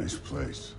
Nice place.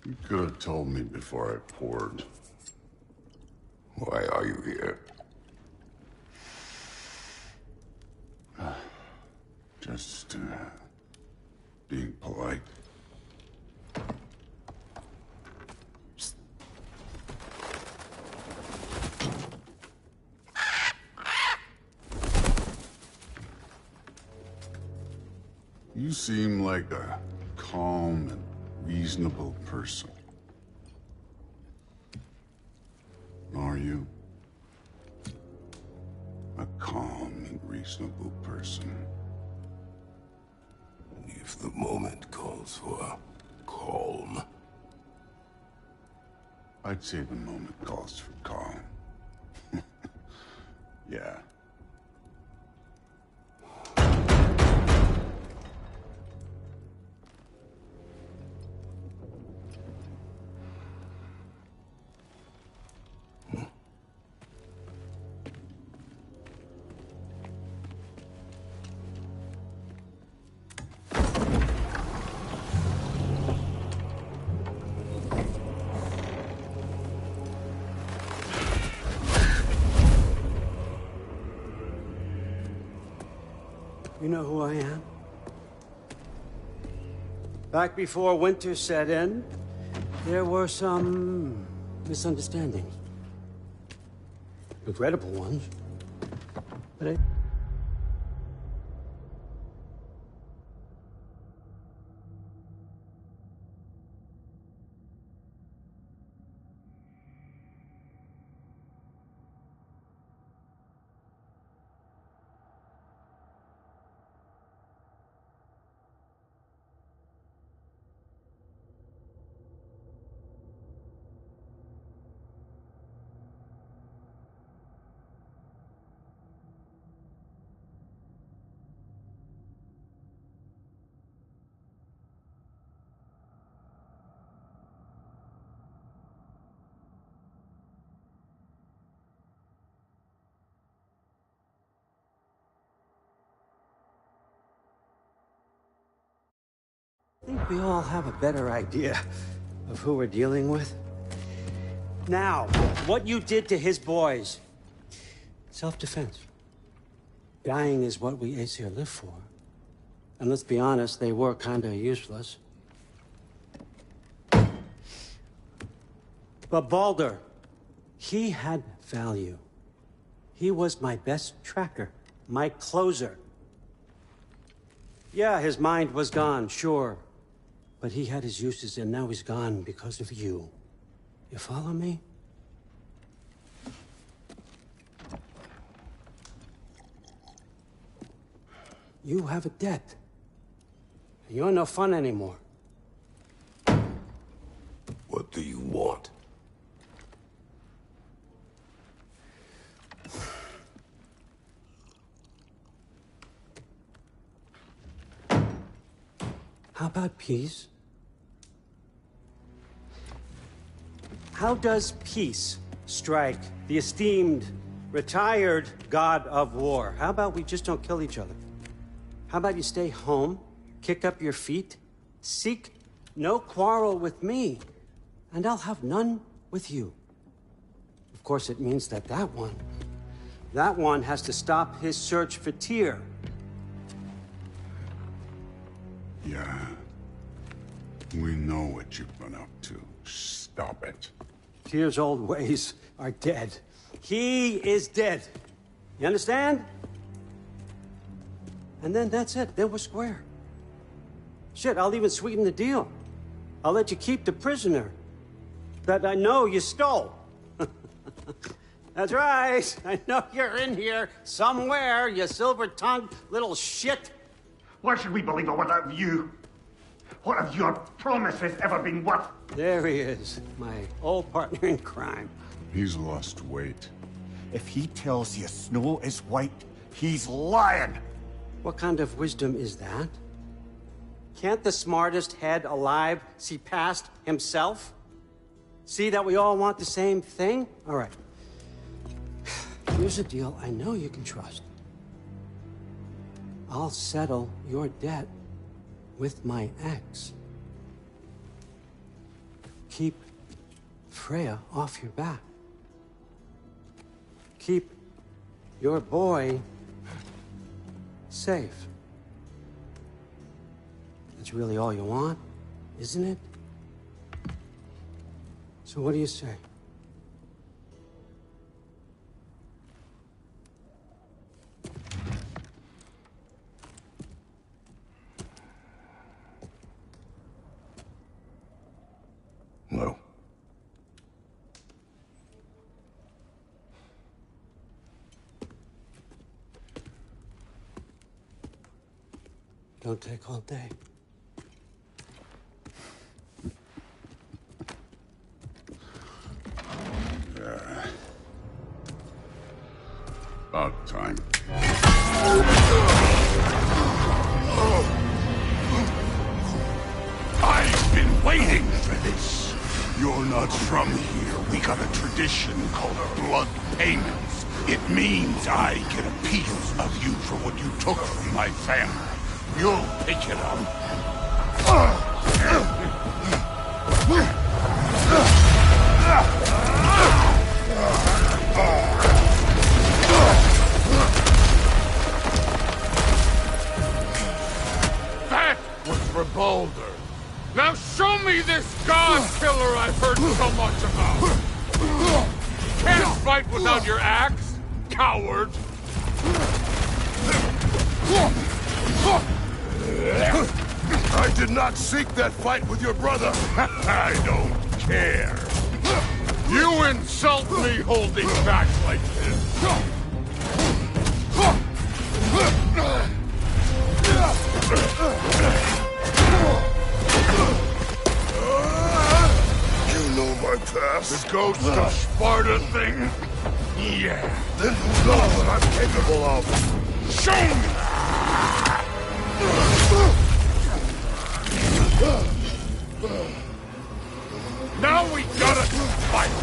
You could have told me before I poured. Why are you here? Just, being polite. You seem like a calm and reasonable person. Are you? A calm and reasonable person. If the moment calls for calm. I'd say the moment calls for calm. Yeah. You know who I am? Back before winter set in, there were some misunderstandings. Regrettable ones. But I... I think we all have a better idea of who we're dealing with. Now, what you did to his boys. Self-defense. Dying is what we Aesir live for. And let's be honest, they were kinda useless. But Baldur, he had value. He was my best tracker, my closer. Yeah, his mind was gone, sure. But he had his uses, and now he's gone because of you. You follow me? You have a debt. You're no fun anymore. What do you want? How about peace? How does peace strike the esteemed, retired god of war? How about we just don't kill each other? How about you stay home, kick up your feet, seek no quarrel with me, and I'll have none with you. Of course, it means that that one That one has to stop his search for Tyr. Yeah. We know what you've been up to. Stop it. Tyr's old ways are dead. He is dead. You understand? And then that's it. Then we're square. Shit, I'll even sweeten the deal. I'll let you keep the prisoner that I know you stole. That's right. I know you're in here somewhere, you silver-tongued little shit. Why should we believe a word of you? What have your promises ever been worth? There he is, my old partner in crime. He's lost weight. If he tells you snow is white, he's lying. What kind of wisdom is that? Can't the smartest head alive see past himself? See that we all want the same thing? All right. Here's a deal I know you can trust. I'll settle your debt with my ex. Keep Freya off your back. Keep your boy safe. That's really all you want, isn't it? So what do you say? No. Don't take all day. About time. I've been waiting for this. You're not from here. We got a tradition called blood payments. It means I get a piece of you for what you took from my family. You'll pick it up. That was for Baldur. Now show me this god killer I've heard so much about. Can't fight without your axe, coward. I did not seek that fight with your brother. I don't care. You insult me holding back like this. You know my past. The ghost of Sparta thing? Yeah. Then you know what I'm capable of. Show me! Now we gotta fight!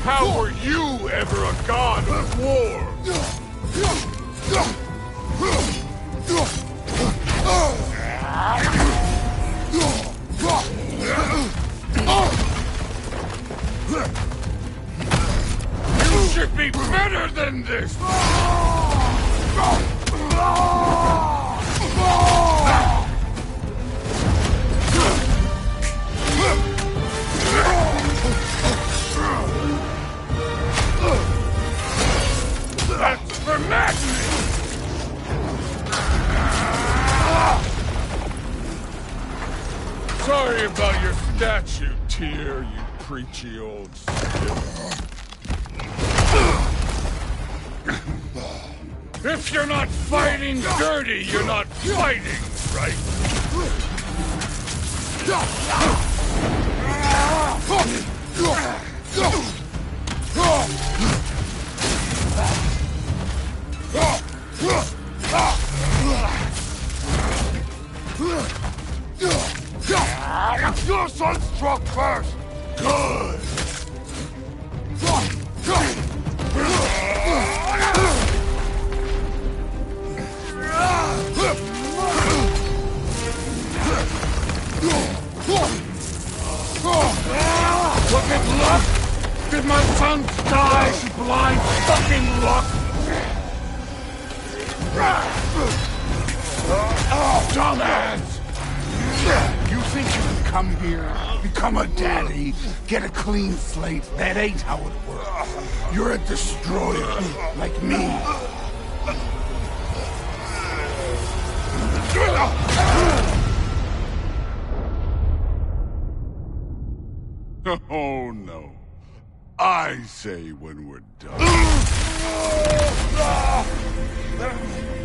How were you ever a god of war? You should be better than this! That's for madness! Sorry about your statue, Tyr, you preachy old stiff. If you're not fighting dirty, you're not fighting, right? Your son struck first! Good! sons die, blind fucking luck! Dumbass! You think you can come here, become a daddy, get a clean slate? That ain't how it works. You're a destroyer, like me. Oh, no. I say when we're done.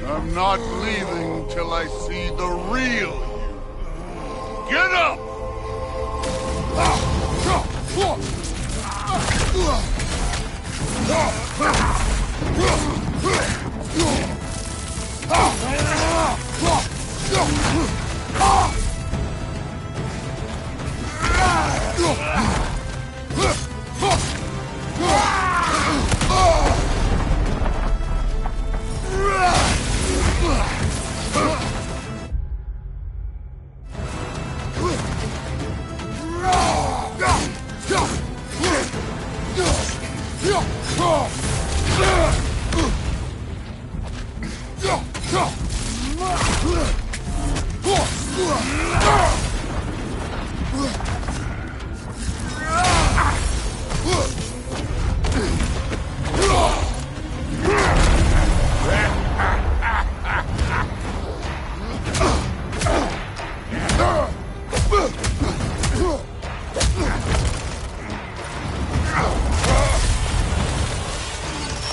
I'm not leaving till I see the real you. Get up!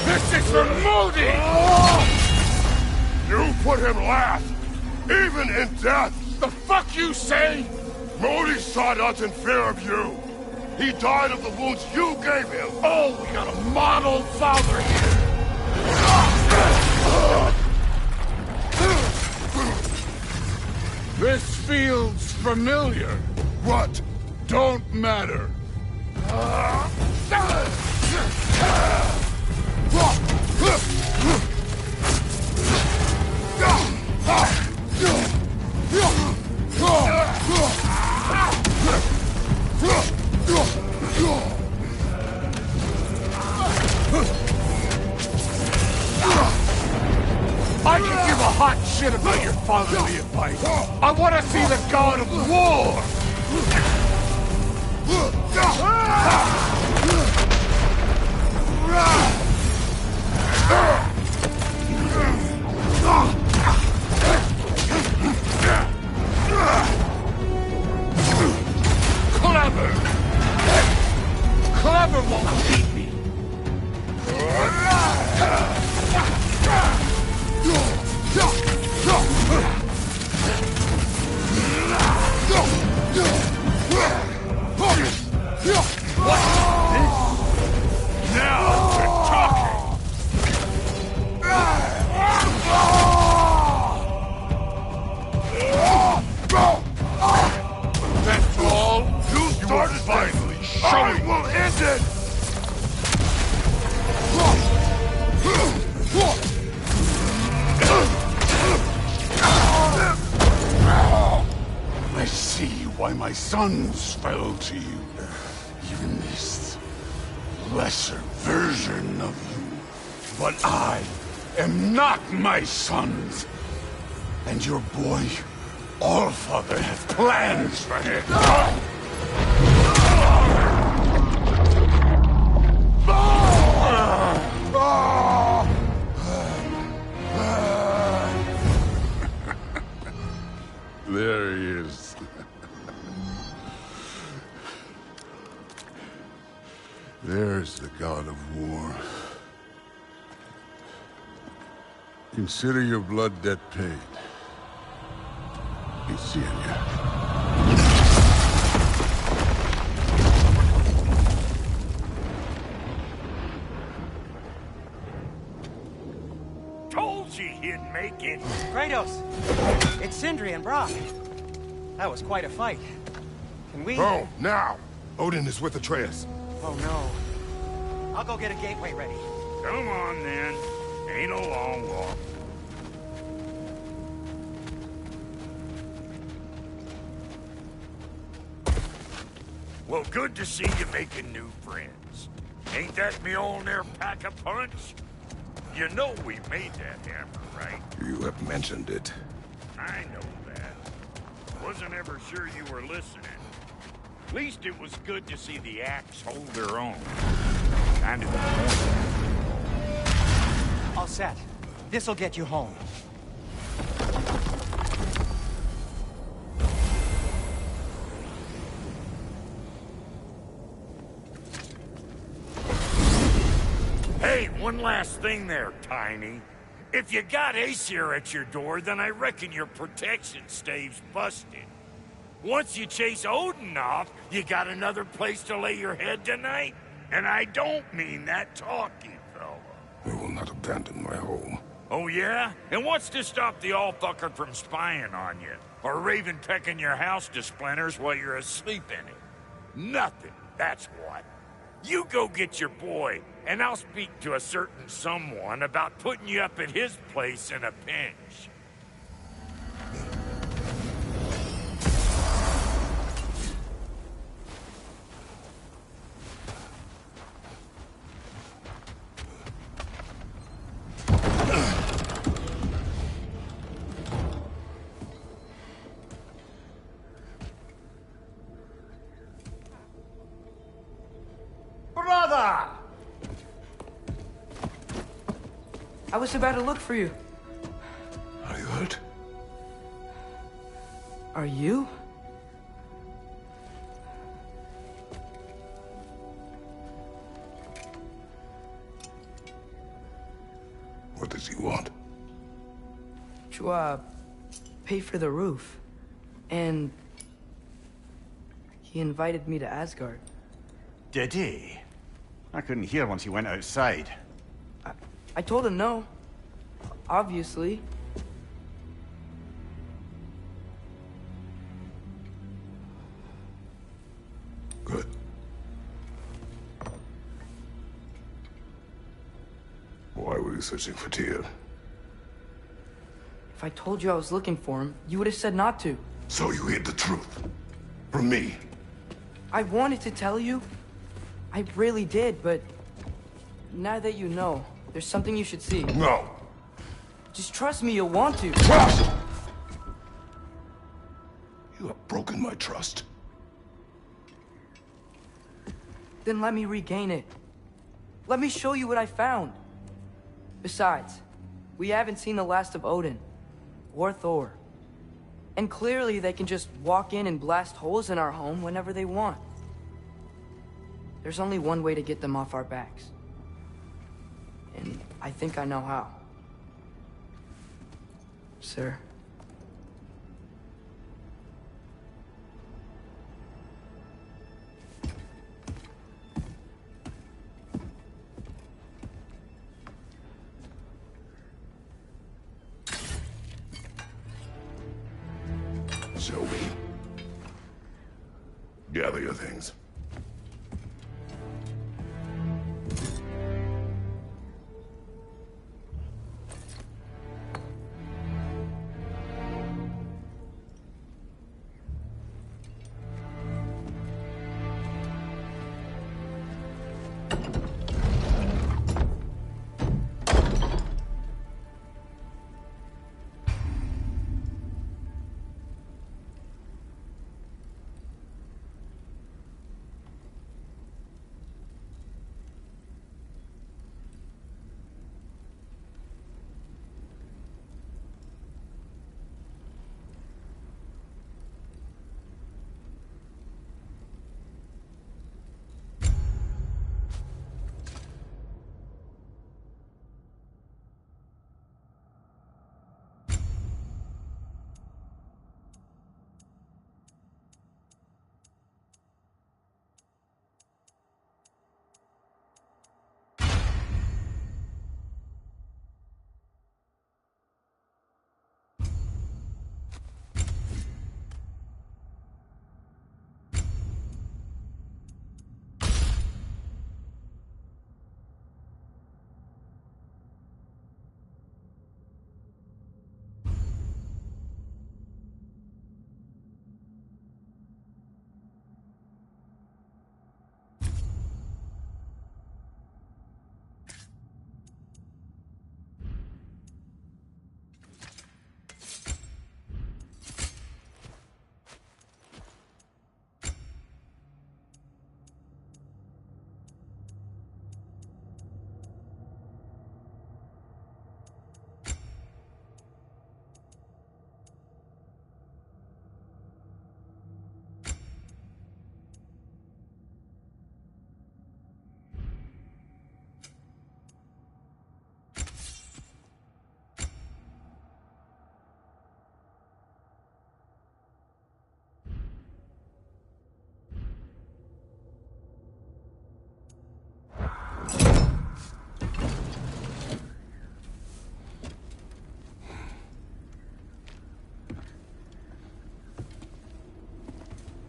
This is for Modi! You put him last, even in death! The fuck you say? Modi sought us in fear of you. He died of the wounds you gave him. Oh, we got a model father here. This feels familiar. What? Don't matter. I can give a hot shit about your fatherly advice. I want to see the god of war! Clever! Clever won't beat me! What's this? Now we're talking! That's all? You started finally showing! I will end it! I see why my sons fell to you. Even this lesser version of you. But I am not my sons. And your boy, Allfather, has plans for him. There he is. There's the god of war. Consider your blood debt paid. Be seeing ya. Told you he'd make it. Kratos! It's Sindri and Brock. That was quite a fight. Can we... Oh, now! Odin is with Atreus. Oh, no. I'll go get a gateway ready. Come on, then. Ain't a long walk. Well, good to see you making new friends. Ain't that Mjolnir pack a punch? You know we made that hammer, right? You have mentioned it. I know that. Wasn't ever sure you were listening. At least it was good to see the axe hold their own. Kind of the point. All set. This'll get you home. Hey, one last thing there, Tiny. If you got Aesir at your door, then I reckon your protection stave's busted. Once you chase Odin off, you got another place to lay your head tonight? And I don't mean that talky fella. I will not abandon my home. Oh yeah? And what's to stop the all-fucker from spying on you? Or Raven pecking your house to splinters while you're asleep in it? Nothing, that's what. You go get your boy, and I'll speak to a certain someone about putting you up at his place in a pinch. Brother! I was about to look for you. Are you hurt? Are you? What does he want? To, pay for the roof. And he invited me to Asgard. Did he? I couldn't hear once he went outside. I told him no. Obviously. Good. Why were you searching for Tyr? If I told you I was looking for him, you would have said not to. So you hid the truth. From me. I wanted to tell you. I really did, but now that you know, there's something you should see. No. Just trust me, you'll want to. Trust! You have broken my trust. Then let me regain it. Let me show you what I found. Besides, we haven't seen the last of Odin. Or Thor. And clearly they can just walk in and blast holes in our home whenever they want. There's only one way to get them off our backs. And I think I know how. Sir. Show me. Gather your things.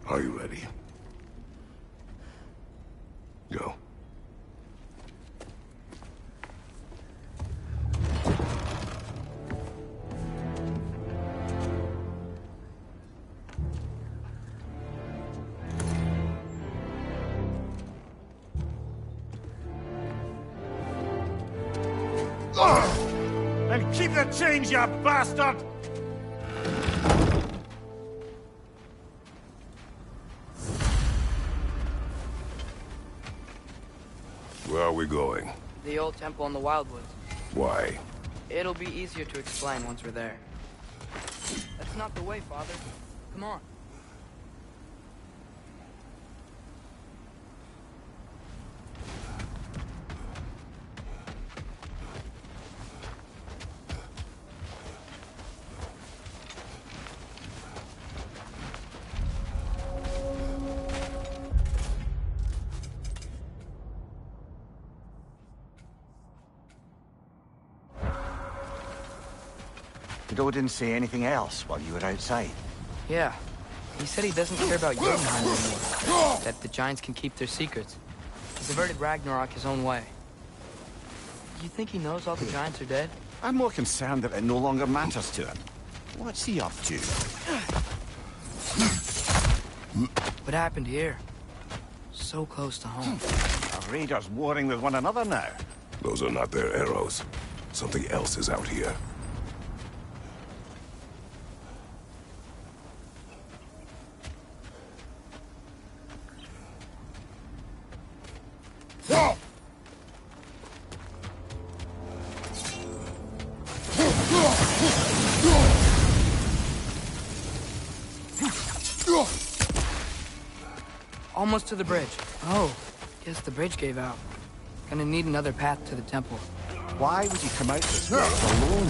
Are you ready? Go. And keep the change, you bastard! Where are we going? The old temple in the Wildwoods. Why? It'll be easier to explain once we're there. That's not the way, Father. Come on. Did Odin say anything else while you were outside? Yeah. He said he doesn't care about Jotunheim anymore. That the Giants can keep their secrets. He's averted Ragnarok his own way. You think he knows all the Giants are dead? I'm more concerned that it no longer matters to him. What's he up to? What happened here? So close to home. Are raiders warring with one another now? Those are not their arrows. Something else is out here. Almost to the bridge. Oh, guess the bridge gave out. Gonna need another path to the temple. Why would you come out this way alone?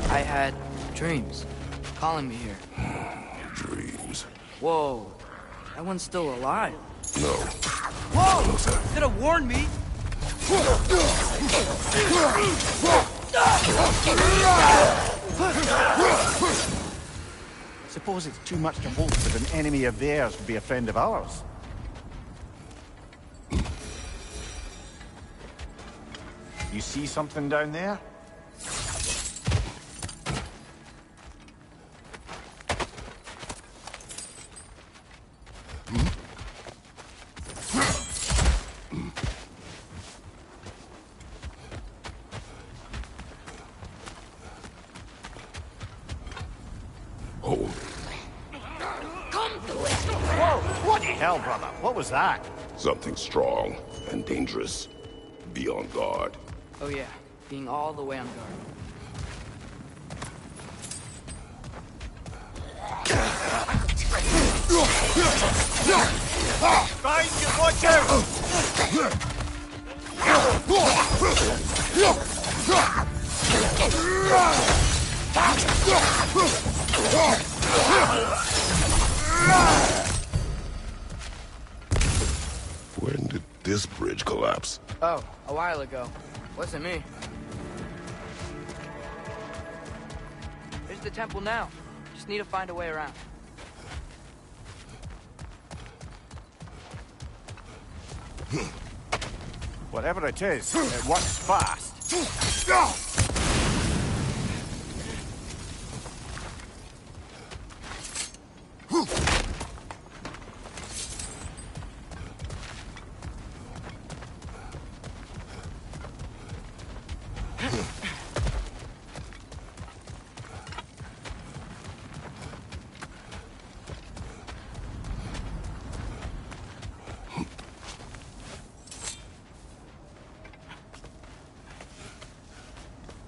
I had dreams calling me here. Dreams. Whoa, that one's still alive. No. Whoa! Closer. Could have warned me. Suppose it's too much to hope that an enemy of theirs would be a friend of ours. You see something down there? Hold. Whoa! What the hell, brother? What was that? Something strong and dangerous. Be on guard. Oh yeah, being all the way on guard. Guys, just watch out! When did this bridge collapse? Oh, a while ago. Wasn't me. There's the temple now. Just need to find a way around. Whatever it is, it works fast.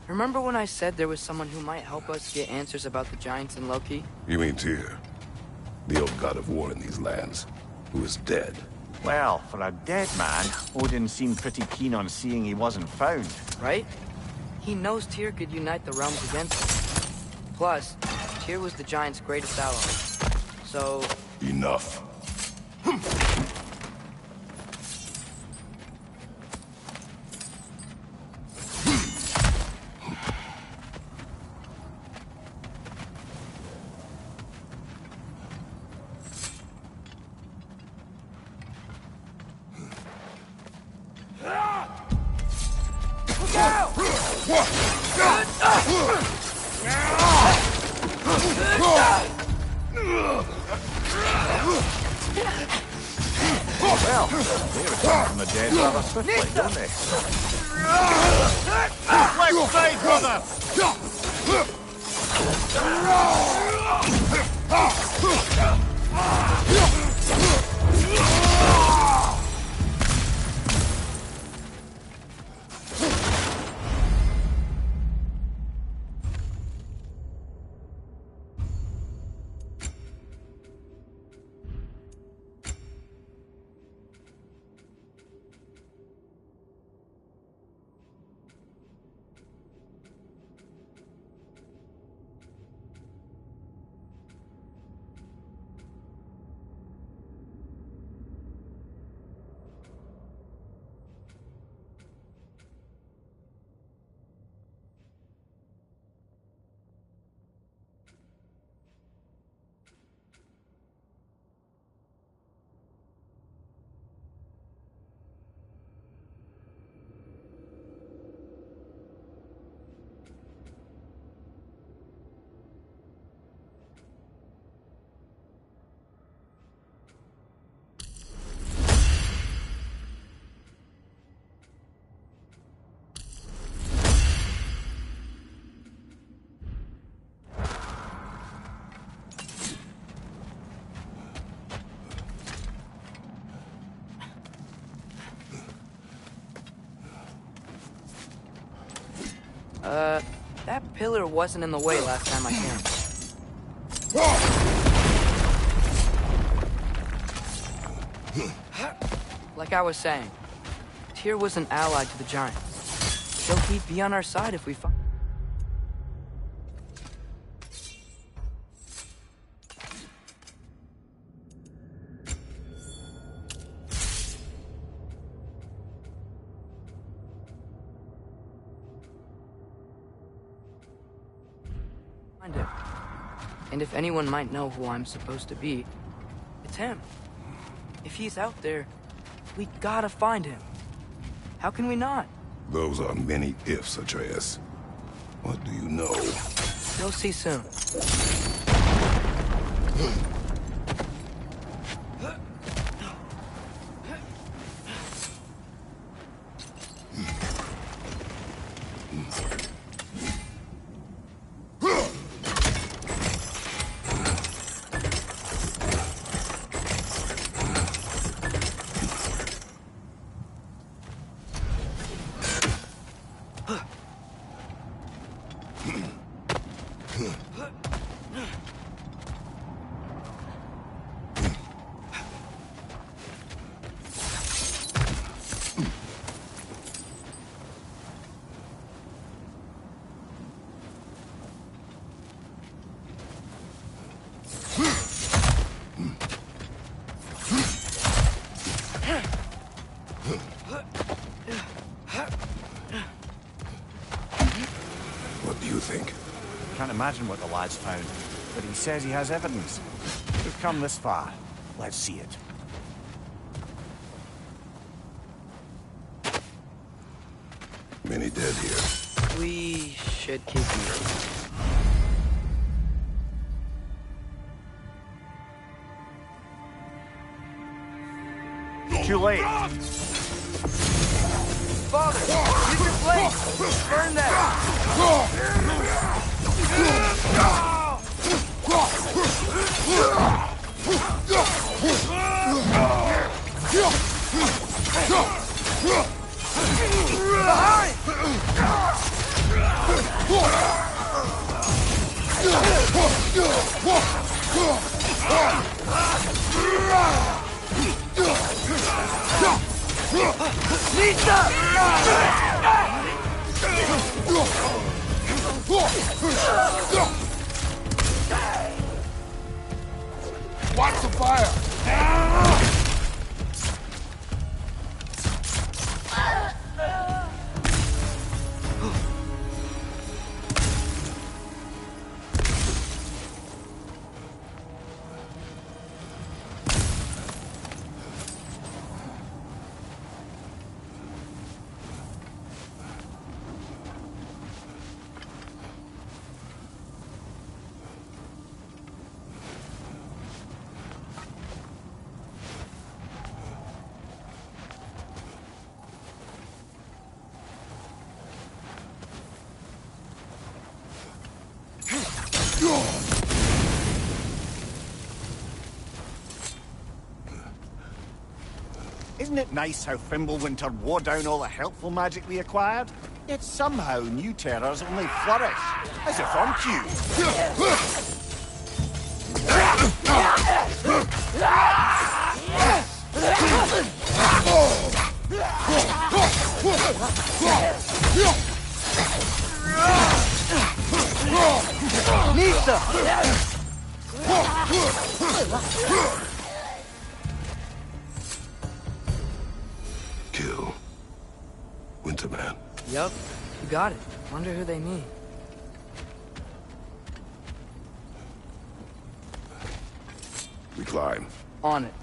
Remember when I said there was someone who might help us get answers about the Giants and Loki? You mean Tyr? The old god of war in these lands, who is dead. Well, for a dead man, Odin seemed pretty keen on seeing he wasn't found. Right? He knows Tyr could unite the realms against him. Plus, Tyr was the Giants' greatest ally. So... Enough. Well, they return from the dead rather swiftly, don't they? Left side, brother! That pillar wasn't in the way last time I came. Like I was saying, Tyr was an ally to the Giants, so he'd be on our side if we find him. And if anyone might know who I'm supposed to be, it's him. If he's out there, we gotta find him. How can we not? Those are many ifs, Atreus. What do you know? You'll see soon. What do you think? Can't imagine what the lad's found, but he says he has evidence. We've come this far. Let's see it. Many dead here. We should keep moving. Too late. Father, use your blade! Burn that! Watch the fire! Isn't it nice how Fimbulwinter wore down all the helpful magic we acquired? Yet somehow new terrors only flourish, as if on cue. Nista! Kill Winterman. Yup, you got it. Wonder who they mean. We climb. On it.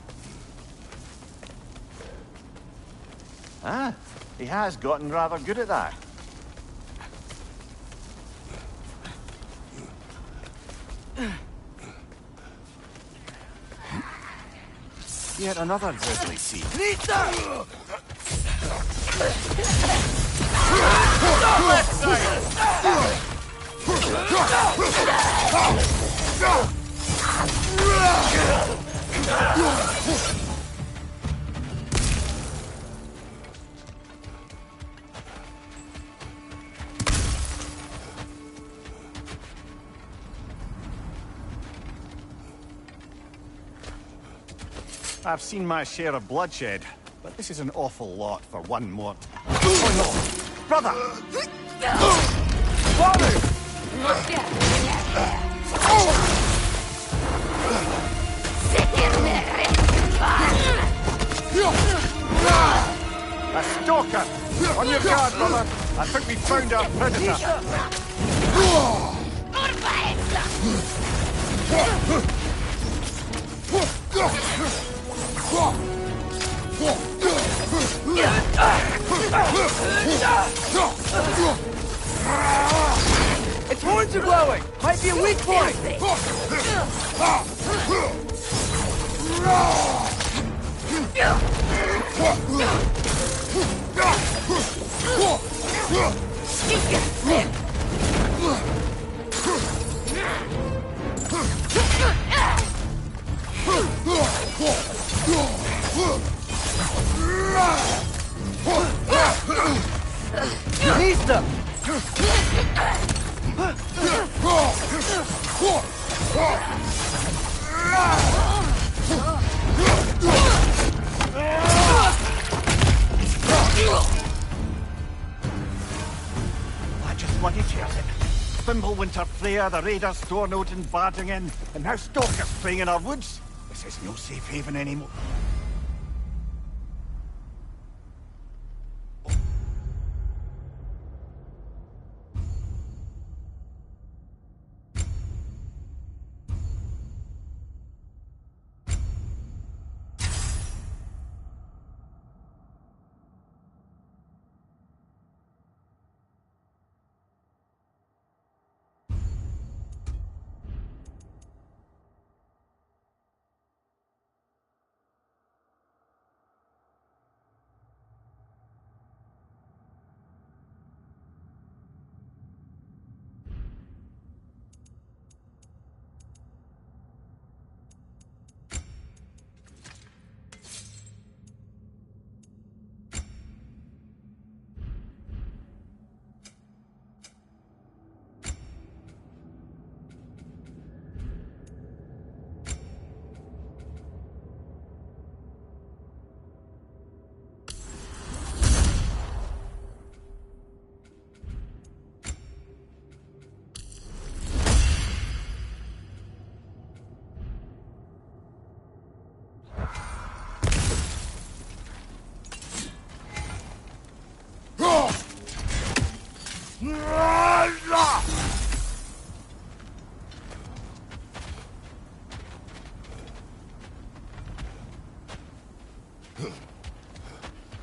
Ah, he has gotten rather good at that. Yet another grisly scene. Nista! I've seen my share of bloodshed, but this is an awful lot for one more. Oh no! Brother! Father! A stalker! On your guard, brother! I think we found our predator! Its horns are glowing! Might be a weak point! Nista! I just bloody tears it. Fimbulwinter Freya, the raiders, Stornodin barging in, and now stalkers playing in our woods. This is no safe haven anymore.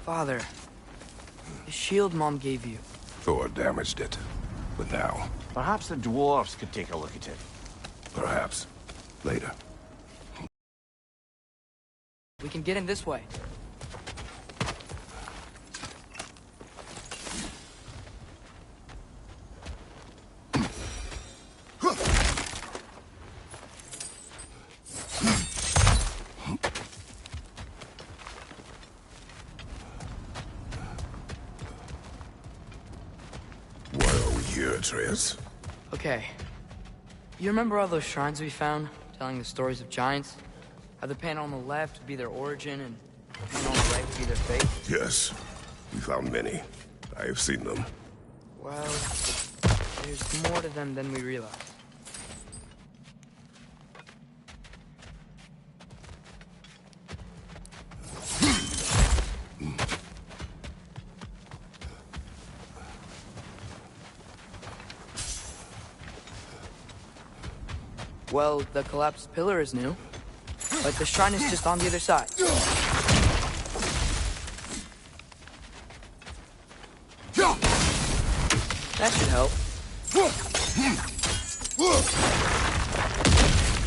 Father, the shield Mom gave you. Thor damaged it. But now, Perhaps the dwarves could take a look at it. perhaps, later. We can get in this way. Atreus. Okay. You remember all those shrines we found, telling the stories of giants? How the panel on the left would be their origin, and the panel on the right would be their fate? Yes, we found many. I have seen them. Well, there's more to them than we realize. Well, the collapsed pillar is new, but the shrine is just on the other side. That should help.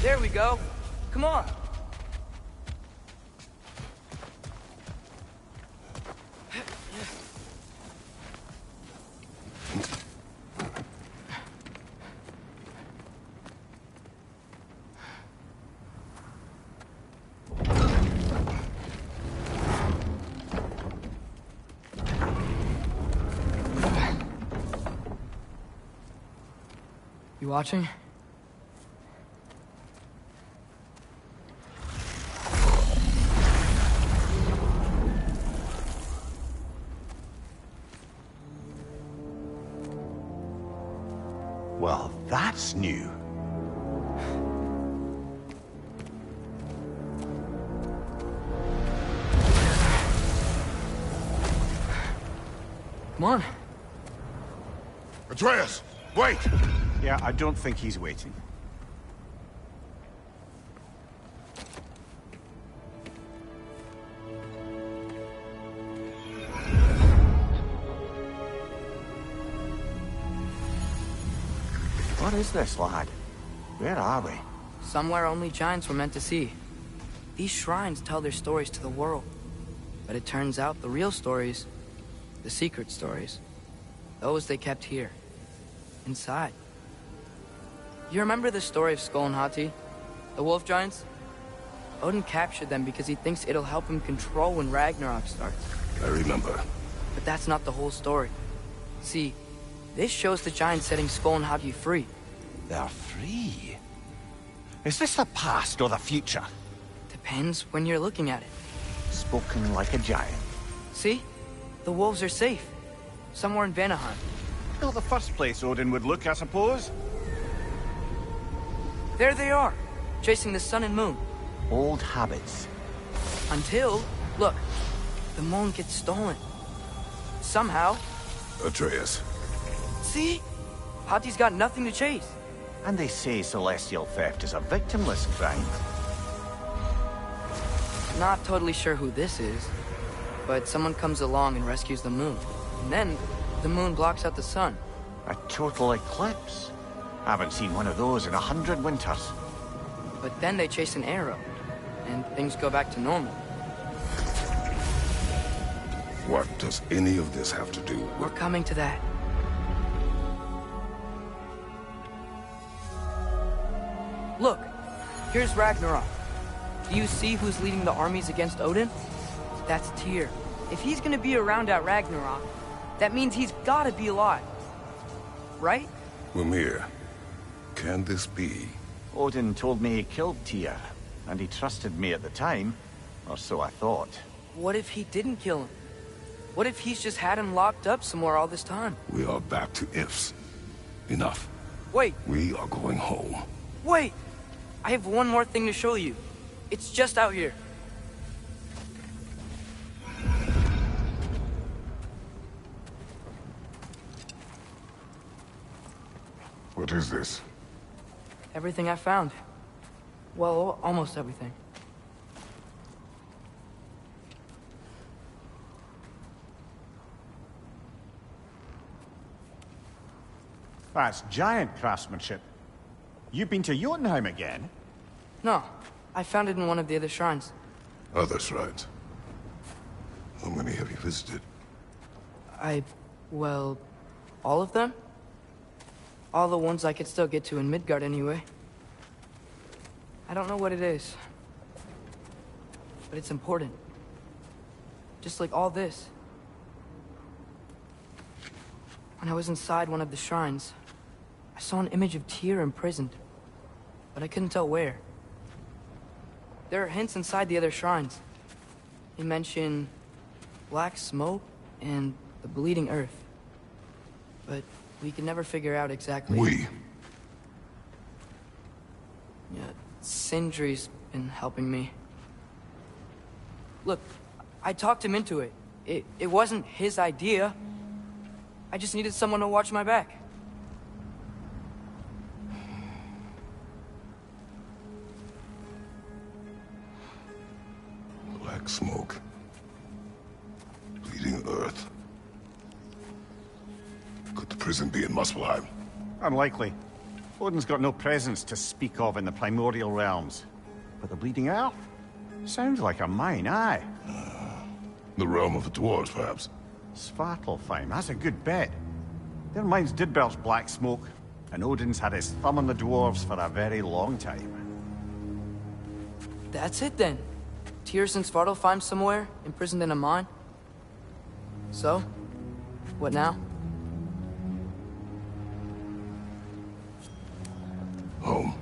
There we go. Come on. You watching? Well, that's new. Come on. Atreus, wait! Yeah, I don't think he's waiting. What is this, lad? Where are we? Somewhere only giants were meant to see. These shrines tell their stories to the world. But it turns out the real stories, the secret stories, those they kept here, inside. You remember the story of Skull and Hati? The wolf giants? Odin captured them because he thinks it'll help him control when Ragnarok starts. I remember. But that's not the whole story. See, this shows the giants setting Skull and Hati free. They're free. Is this the past or the future? Depends when you're looking at it. Spoken like a giant. See? The wolves are safe. Somewhere in Vanaheim. Not the first place Odin would look, I suppose. There they are, chasing the sun and moon. Old habits. Until, look, the moon gets stolen. Somehow. Atreus. See? Hati's got nothing to chase. And they say celestial theft is a victimless crime. Not totally sure who this is, but someone comes along and rescues the moon. And then, the moon blocks out the sun. A total eclipse. Haven't seen one of those in 100 winters. But then they chase an arrow, and things go back to normal. What does any of this have to do We're with... coming to that. Look, here's Ragnarok. Do you see who's leading the armies against Odin? That's Tyr. If he's gonna be around at Ragnarok, that means he's gotta be alive. Right? Mimir, can this be? Odin told me he killed Tyr, and he trusted me at the time, or so I thought. What if he didn't kill him? What if he's just had him locked up somewhere all this time? We are back to ifs. Enough. Wait, We are going home. wait! I have one more thing to show you. It's just out here. What is this? Everything I found. Well, almost everything. That's giant craftsmanship. You've been to Jotunheim again? No, I found it in one of the other shrines. Other shrines. How many have you visited? Well, all of them? All the ones I could still get to in Midgard anyway. I don't know what it is. But it's important. Just like all this. When I was inside one of the shrines, I saw an image of Tyr imprisoned, but I couldn't tell where. There are hints inside the other shrines. They mention black smoke and the bleeding earth. But we can never figure out exactly... Yeah, Sindri's been helping me. Look, I talked him into it. It wasn't his idea. I just needed someone to watch my back. Black smoke. Bleeding earth. Could the prison be in Muspelheim? Unlikely. Odin's got no presence to speak of in the primordial realms. But the bleeding earth? Sounds like a mine, aye. The realm of the dwarves, perhaps? Svartalfheim, that's a good bet. Their mines did belch black smoke, and Odin's had his thumb on the dwarves for a very long time. That's it then. Tyr's in Svartalfheim somewhere, imprisoned in a mine. So, what now? Home.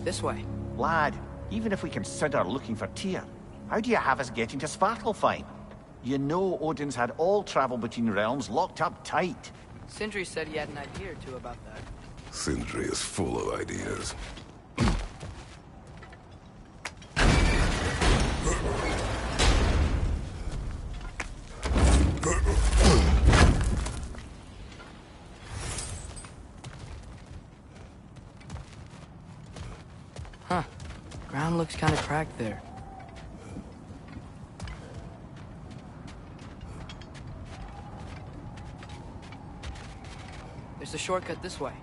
This way. Lad, even if we consider looking for Tyr, how do you have us getting to Svartalfheim? You know Odin's had all travel between realms locked up tight. Sindri said he had an idea or two about that. Sindri is full of ideas. Huh. Ground looks kind of cracked there. There's a shortcut this way.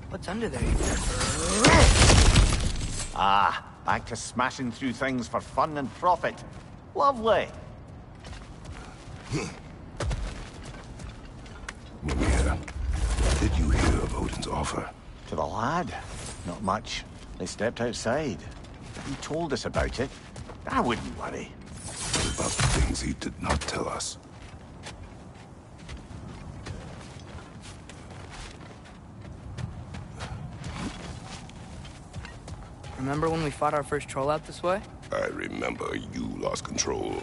What's under there? Ah, back to smashing through things for fun and profit. Lovely. Mimir, did you hear of Odin's offer? To the lad? Not much. They stepped outside. He told us about it. I wouldn't worry. What about the things he did not tell us? Remember when we fought our first troll out this way? I remember you lost control.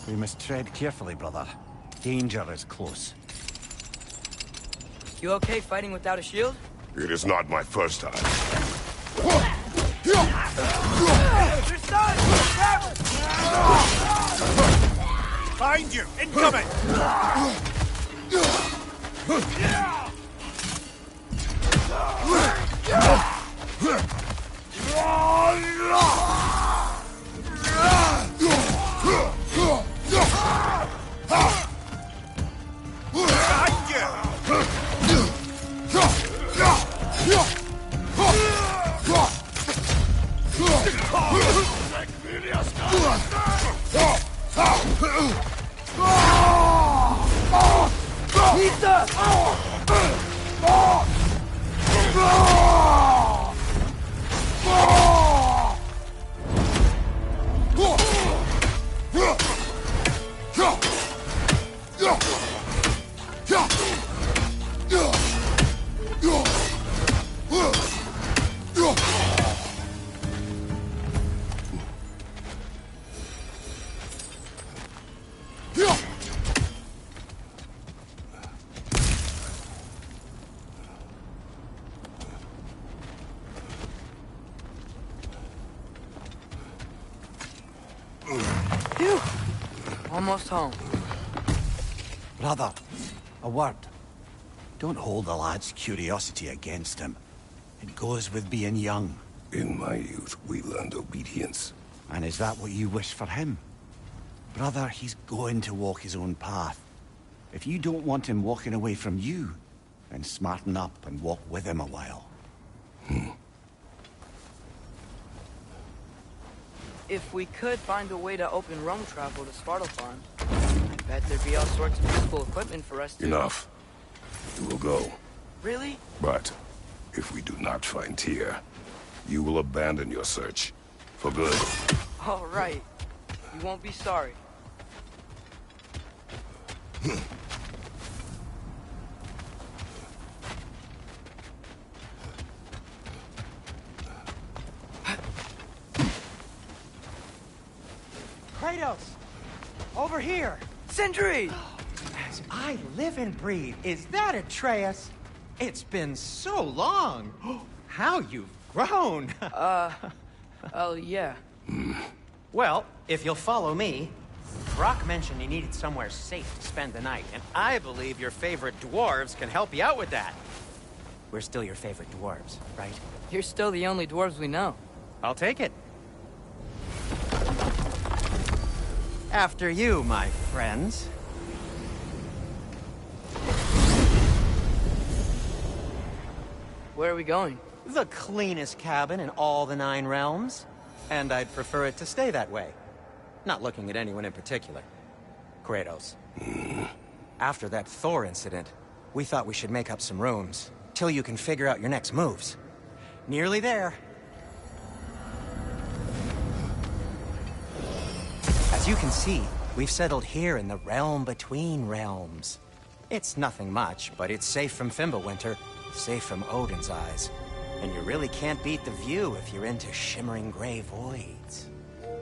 We must tread carefully, brother. Danger is close. You okay fighting without a shield? It is not my first time. Behind you! Incoming! Phew! Almost home. Brother, a word. Don't hold the lad's curiosity against him. It goes with being young. In my youth, we learned obedience. And is that what you wish for him? Brother, he's going to walk his own path. If you don't want him walking away from you, then smarten up and walk with him a while. If we could find a way to open roam travel to Svartalfheim, I bet there'd be all sorts of useful equipment for us to... Enough. You will go. Really? But if we do not find Tyr, you will abandon your search. For good. All right. You won't be sorry. Kratos! Over here! Sindri! As I live and breathe, is that Atreus? It's been so long! How you've grown! Oh, yeah. Well, if you'll follow me, Brock mentioned you needed somewhere safe to spend the night, and I believe your favorite dwarves can help you out with that. We're still your favorite dwarves, right? You're still the only dwarves we know. I'll take it. After you, my friends. Where are we going? The cleanest cabin in all the 9 realms. And I'd prefer it to stay that way. Not looking at anyone in particular. Kratos. After that Thor incident, we thought we should make up some rooms, till you can figure out your next moves. Nearly there. As you can see, we've settled here in the realm between realms. It's nothing much, but it's safe from Fimbulwinter, safe from Odin's eyes. And you really can't beat the view if you're into shimmering gray voids.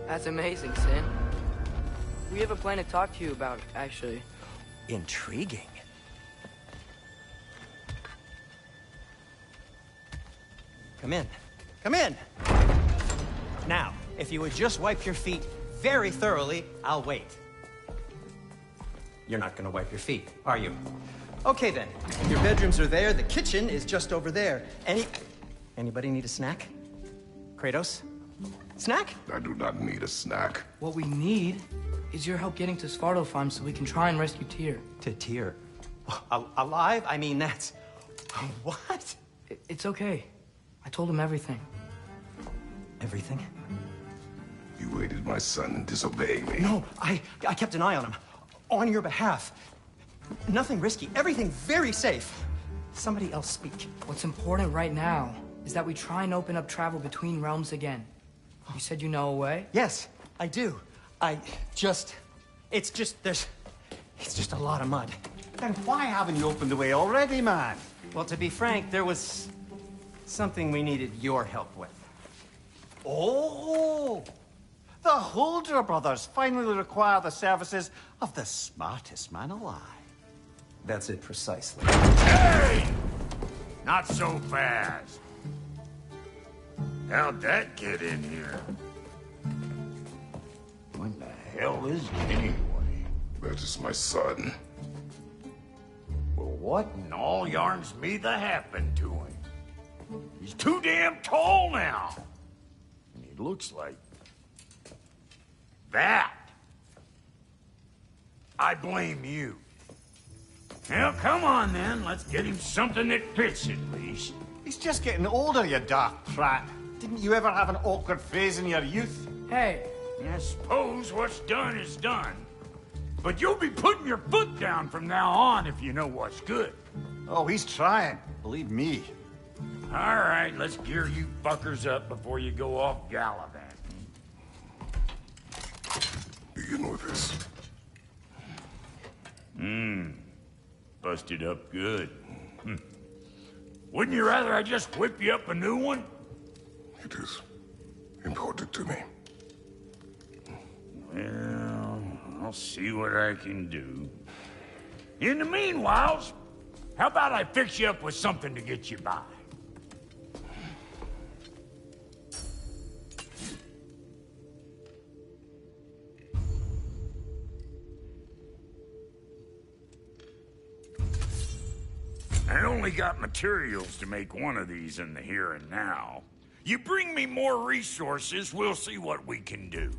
That's amazing, Sin. We have a plan to talk to you about, actually. Intriguing. Come in. Come in! Now, if you would just wipe your feet very thoroughly, I'll wait. You're not gonna wipe your feet, are you? Okay then. Your bedrooms are there, the kitchen is just over there. Anybody need a snack? Kratos? Snack? I do not need a snack. What we need is your help getting to Svartalfheim so we can try and rescue Tyr. To Tyr? Alive? I mean, that's... What? It's okay. I told him everything. Everything? You aided my son in disobeying me. No, I kept an eye on him. On your behalf. Nothing risky. Everything very safe. Somebody else speak. What's important right now is that we try and open up travel between realms again. You said you know a way? Yes, I do. It's just a lot of mud. Then why haven't you opened the way already, man? Well, to be frank, there was something we needed your help with. Oh! The Holder brothers finally require the services of the smartest man alive. That's it precisely. Hey! Not so fast. How'd that get in here? What the hell is it anyway? That is my son. Well, what in all yarns me that happened to him? He's too damn tall now. And he looks like... that. I blame you. Well, come on then. Let's get him something that fits at least. He's just getting older, you daft prat. Didn't you ever have an awkward phase in your youth? Hey! I suppose what's done is done. But you'll be putting your foot down from now on if you know what's good. Oh, he's trying. Believe me. All right, let's gear you fuckers up before you go off gallivanting. Begin with this. Busted up good. Wouldn't you rather I just whip you up a new one? It is important to me. Well, I'll see what I can do. In the meanwhile, how about I fix you up with something to get you by? I only only got materials to make one of these in the here and now. You bring me more resources, we'll see what we can do.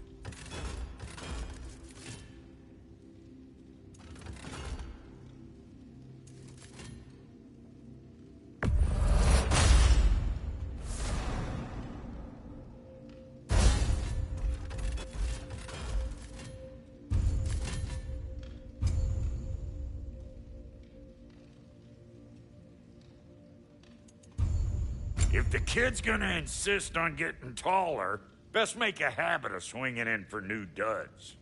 If the kid's gonna insist on getting taller, best make a habit of swinging in for new duds.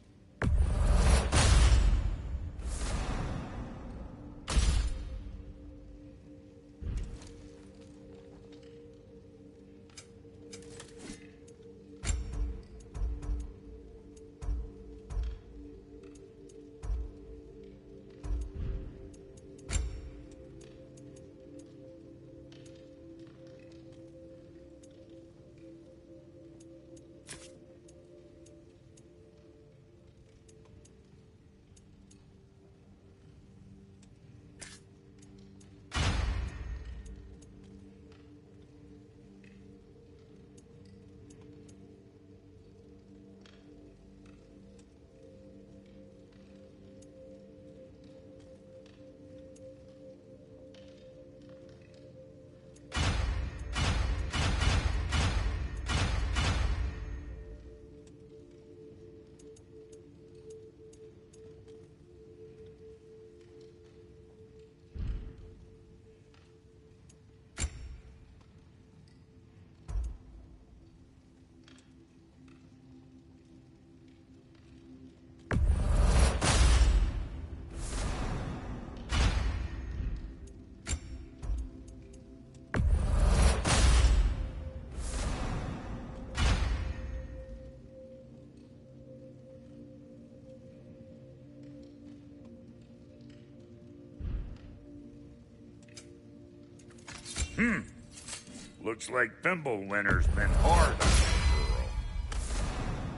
Looks like Thimblewinter's been hard on that girl.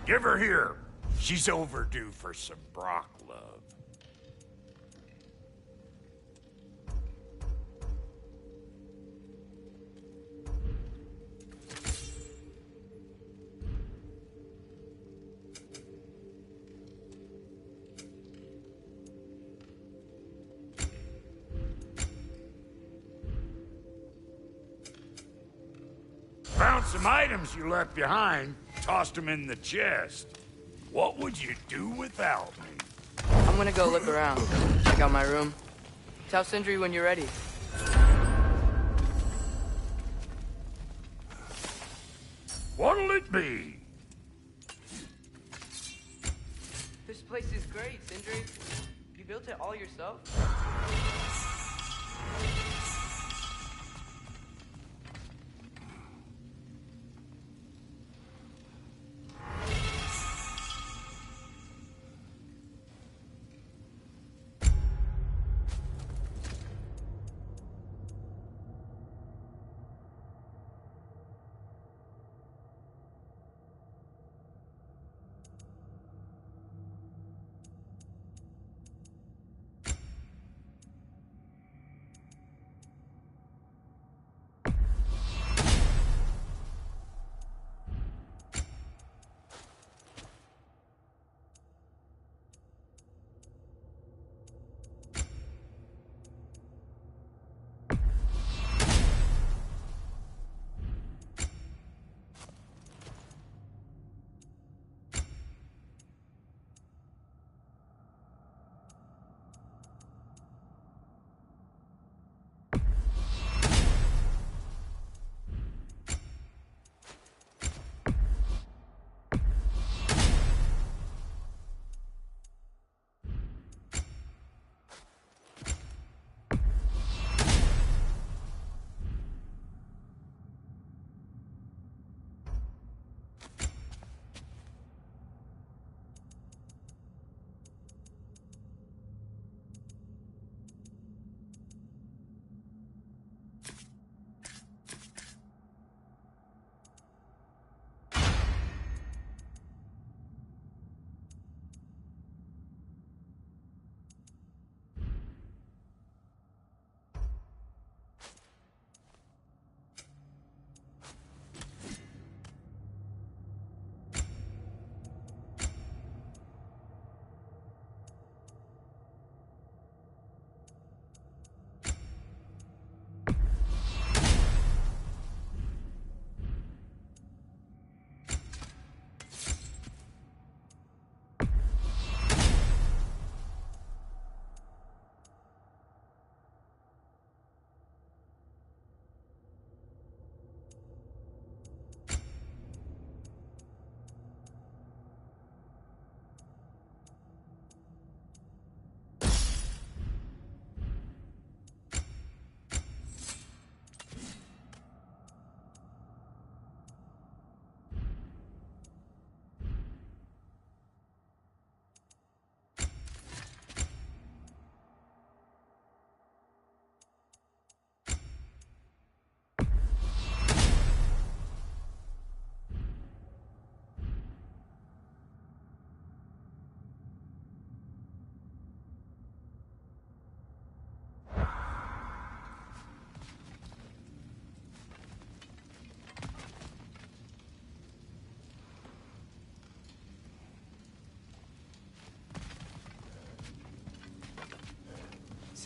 Give her here. She's overdue for some Brock love. Found some items you left behind, tossed them in the chest. What would you do without me? I'm gonna go look around. Check out my room. Tell Sindri when you're ready. What'll it be? This place is great, Sindri. You built it all yourself?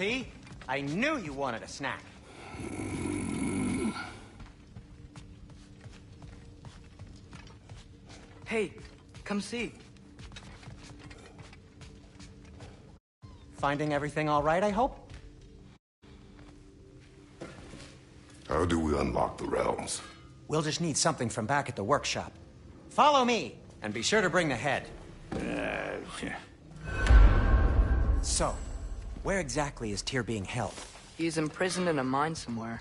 See? I knew you wanted a snack. Hey, come see. Finding everything all right, I hope? How do we unlock the realms? We'll just need something from back at the workshop. Follow me, and be sure to bring the head. So, where exactly is Tyr being held? He's imprisoned in a mine somewhere.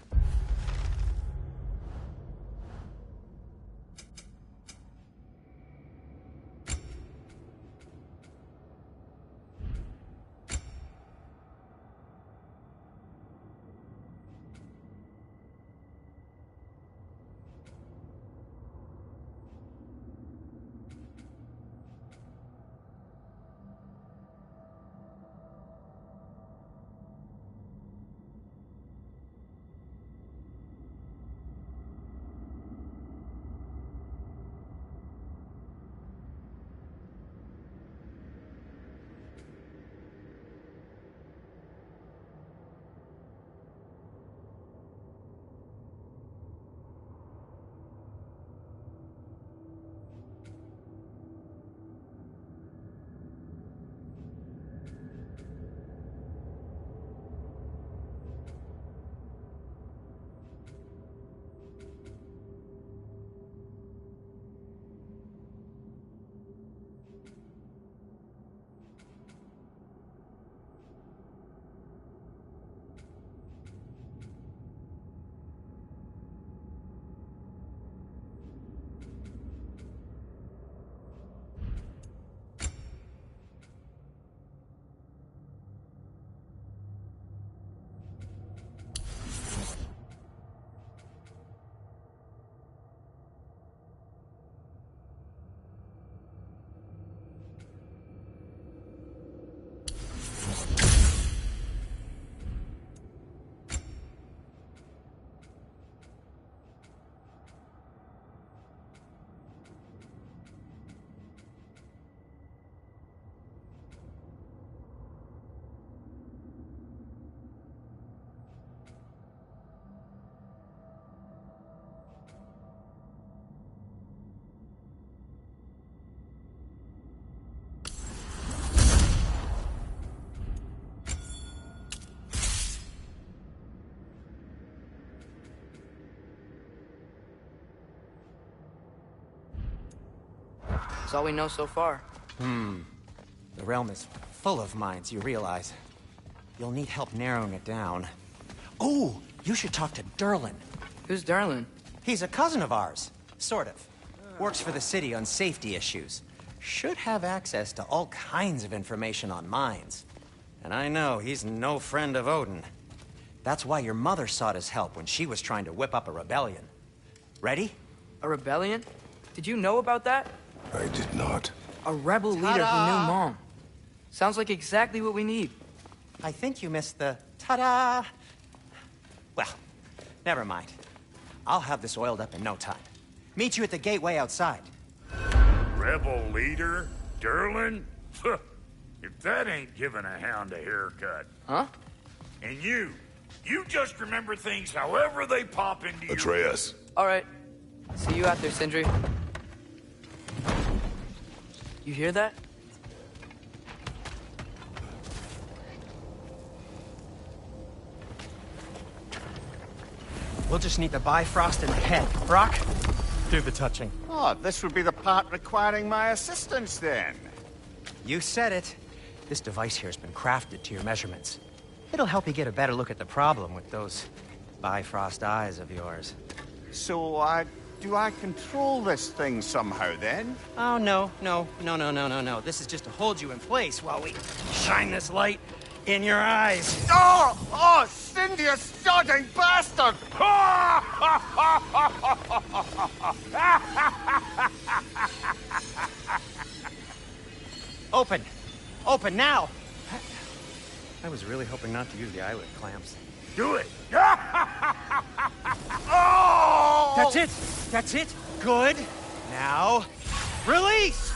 That's all we know so far. The realm is full of mines, you realize. You'll need help narrowing it down. Oh, you should talk to Durlin. Who's Darlin? He's a cousin of ours. Sort of. Works for the city on safety issues. Should have access to all kinds of information on mines. And I know he's no friend of Odin. That's why your mother sought his help when she was trying to whip up a rebellion. Ready? A rebellion? Did you know about that? I did not. A rebel leader who knew Mom. Sounds like exactly what we need. I think you missed the ta-da. Well, never mind. I'll have this oiled up in no time. Meet you at the gateway outside. Rebel leader? Durlin? If that ain't giving a hound a haircut. Huh? And you just remember things however they pop into you. Atreus. All right. See you out there, Sindri. You hear that? We'll just need the Bifrost in the head. Brock, do the touching. Oh, this would be the part requiring my assistance, then. You said it. This device here has been crafted to your measurements. It'll help you get a better look at the problem with those Bifrost eyes of yours. So, do I control this thing somehow, then? Oh, no. This is just to hold you in place while we shine this light in your eyes. Oh, Cindy, you sodding bastard! Open now! I was really hoping not to use the eyelid clamps. Do it! Oh! That's it! Good! Now, release!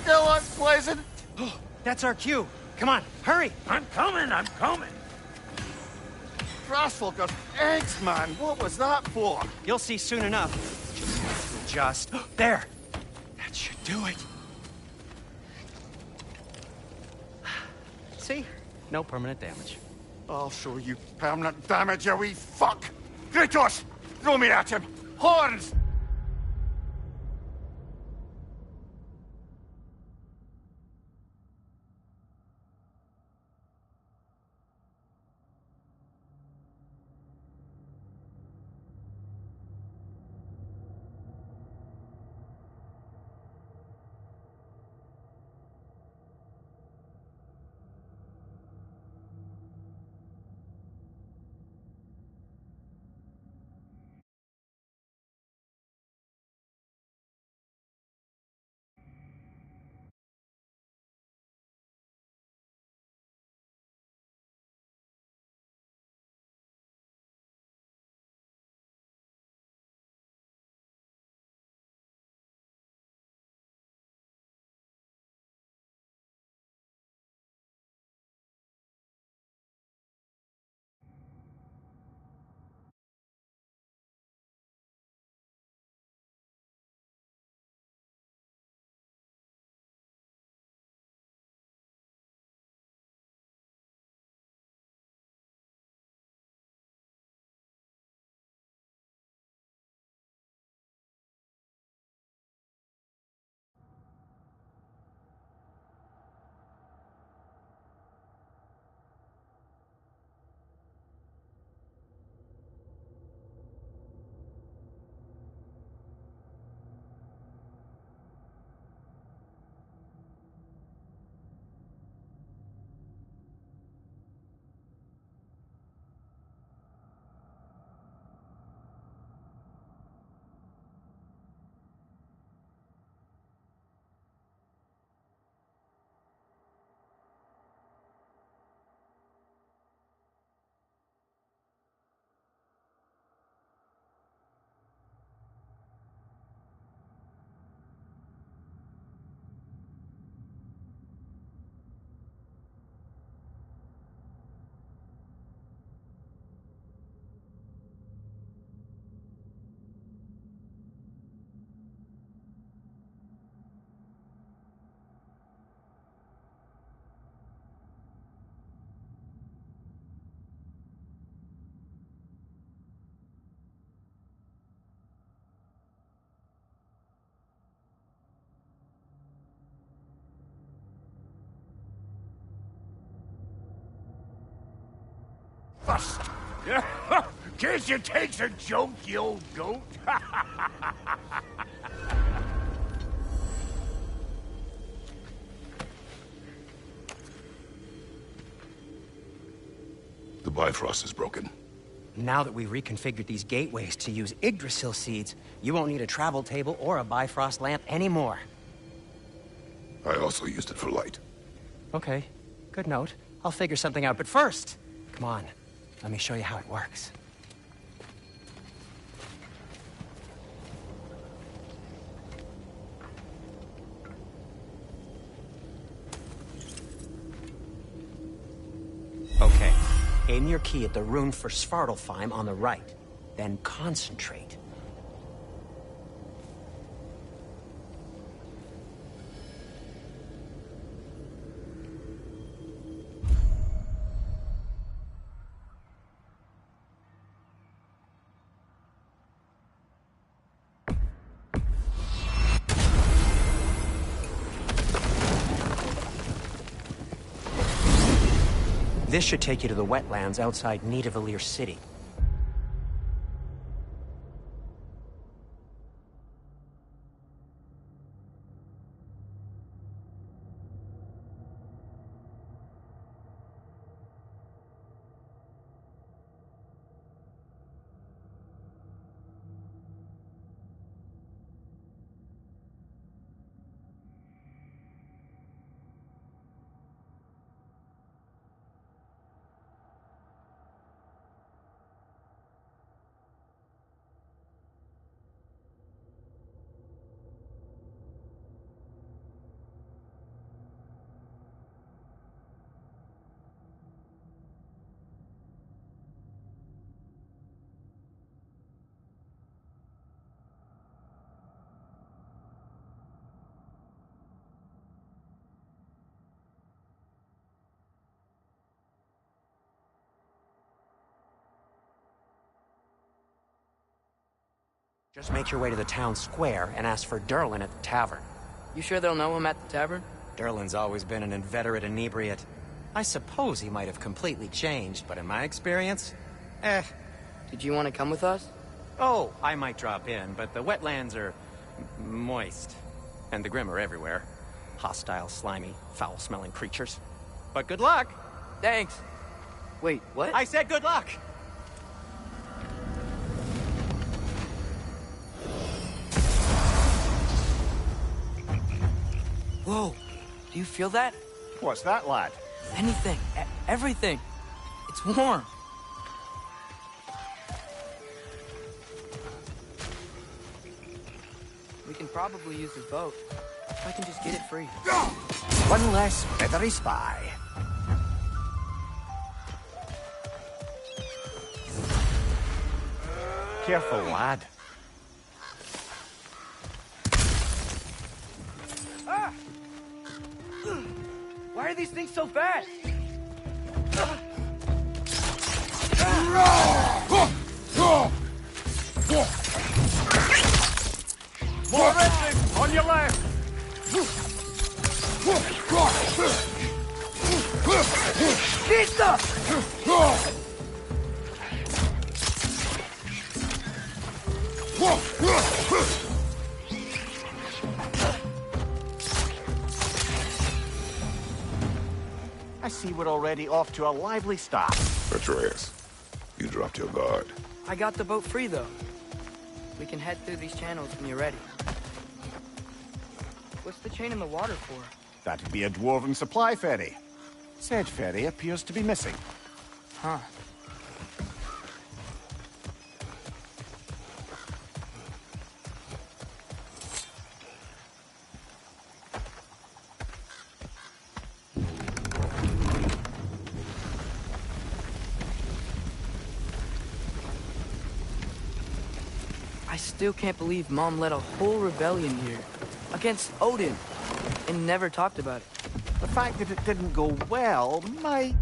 Still unpleasant. That's our cue. Come on, hurry! I'm coming, I'm coming! Grassfuckers, eggs, man! What was that for? You'll see soon enough. Just... There! That should do it. See? No permanent damage. I'll show you permanent damage, you wee fuck! Kratos! Throw me at him! Horns! Bust! Can't you take a joke, you old goat? The Bifrost is broken. Now that we've reconfigured these gateways to use Yggdrasil seeds, you won't need a travel table or a Bifrost lamp anymore. I also used it for light. Okay, good note. I'll figure something out, but first, come on, let me show you how it works. Okay, aim your key at the rune for Svartalfheim on the right, then concentrate. This should take you to the wetlands outside Nidavellir City. Just make your way to the town square and ask for Derlin at the tavern. You sure they'll know him at the tavern? Derlin's always been an inveterate inebriate. I suppose he might have completely changed, but in my experience, Did you want to come with us? Oh, I might drop in, but the wetlands are moist. And the Grim are everywhere. Hostile, slimy, foul-smelling creatures. But good luck! Thanks. Wait, what? I said good luck! Whoa, do you feel that? What's that, lad? Anything, everything. It's warm. We can probably use the boat. If I can just get it free. One less feathery spy. Careful, lad. Ah! Why are these things so fast? More restless! On your left! Pizza! I see we're already off to a lively start. Atreus, you dropped your guard. I got the boat free, though. We can head through these channels when you're ready. What's the chain in the water for? That'd be a dwarven supply ferry. Said ferry appears to be missing. Huh. I still can't believe Mom led a whole rebellion here. Against Odin. And never talked about it. The fact that it didn't go well might...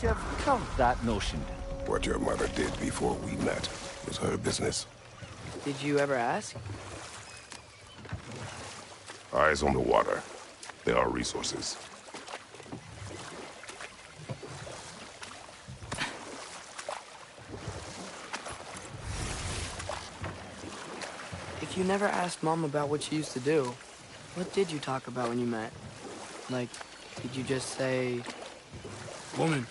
to have curbed that notion. What your mother did before we met was her business. Did you ever ask? Eyes on the water. There are resources. If you never asked Mom about what she used to do, what did you talk about when you met? Like, did you just say... Woman,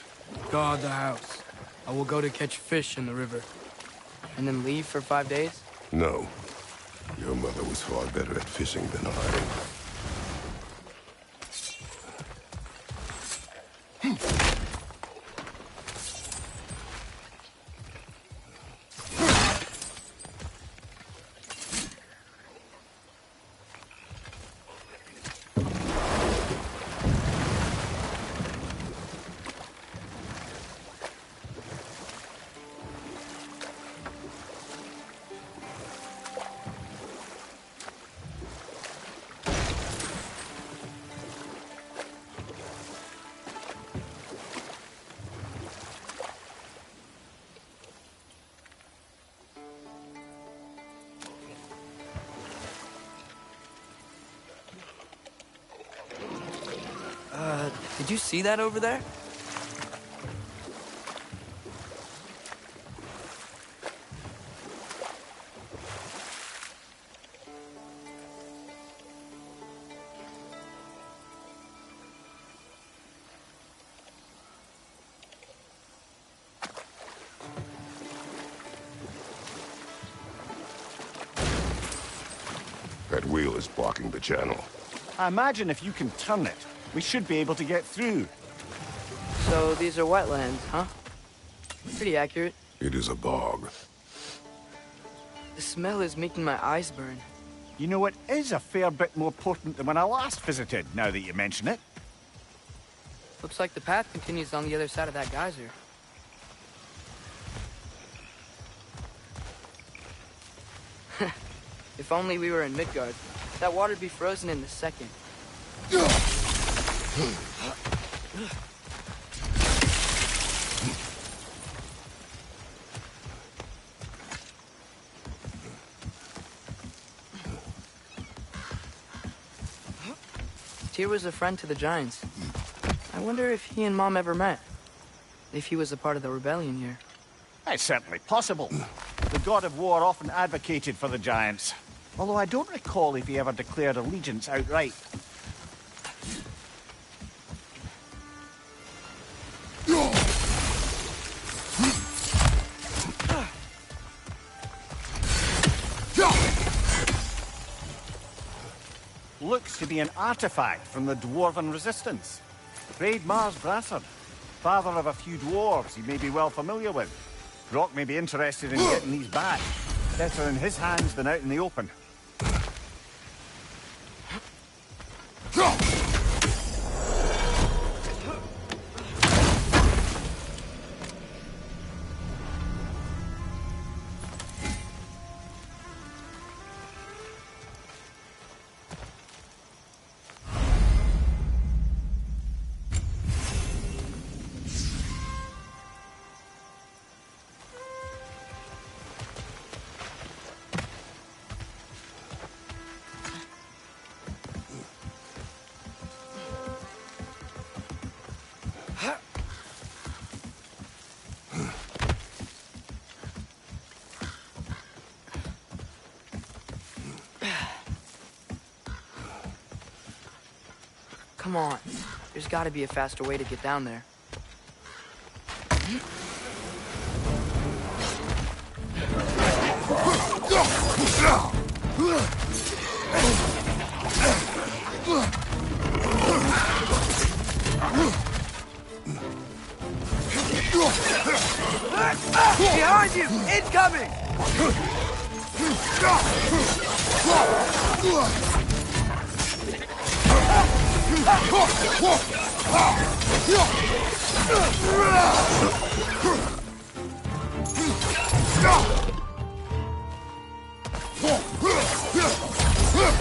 guard the house. I will go to catch fish in the river. And then leave for 5 days? No. Your mother was far better at fishing than I. Did you see that over there? That wheel is blocking the channel. I imagine if you can turn it, we should be able to get through. So these are wetlands, huh? Pretty accurate. It is a bog. The smell is making my eyes burn. You know, it is a fair bit more potent than when I last visited, now that you mention it. Looks like the path continues on the other side of that geyser. If only we were in Midgard. That water'd be frozen in a second. Tyr was a friend to the Giants. I wonder if he and Mom ever met. If he was a part of the rebellion here. It's certainly possible. The god of war often advocated for the Giants. Although I don't recall if he ever declared allegiance outright. Looks to be an artifact from the Dwarven Resistance. Braid Mars Brassard, father of a few dwarves you may be well familiar with. Brock may be interested in getting these back. Better in his hands than out in the open. Come on. There's gotta be a faster way to get down there. Behind you! Incoming!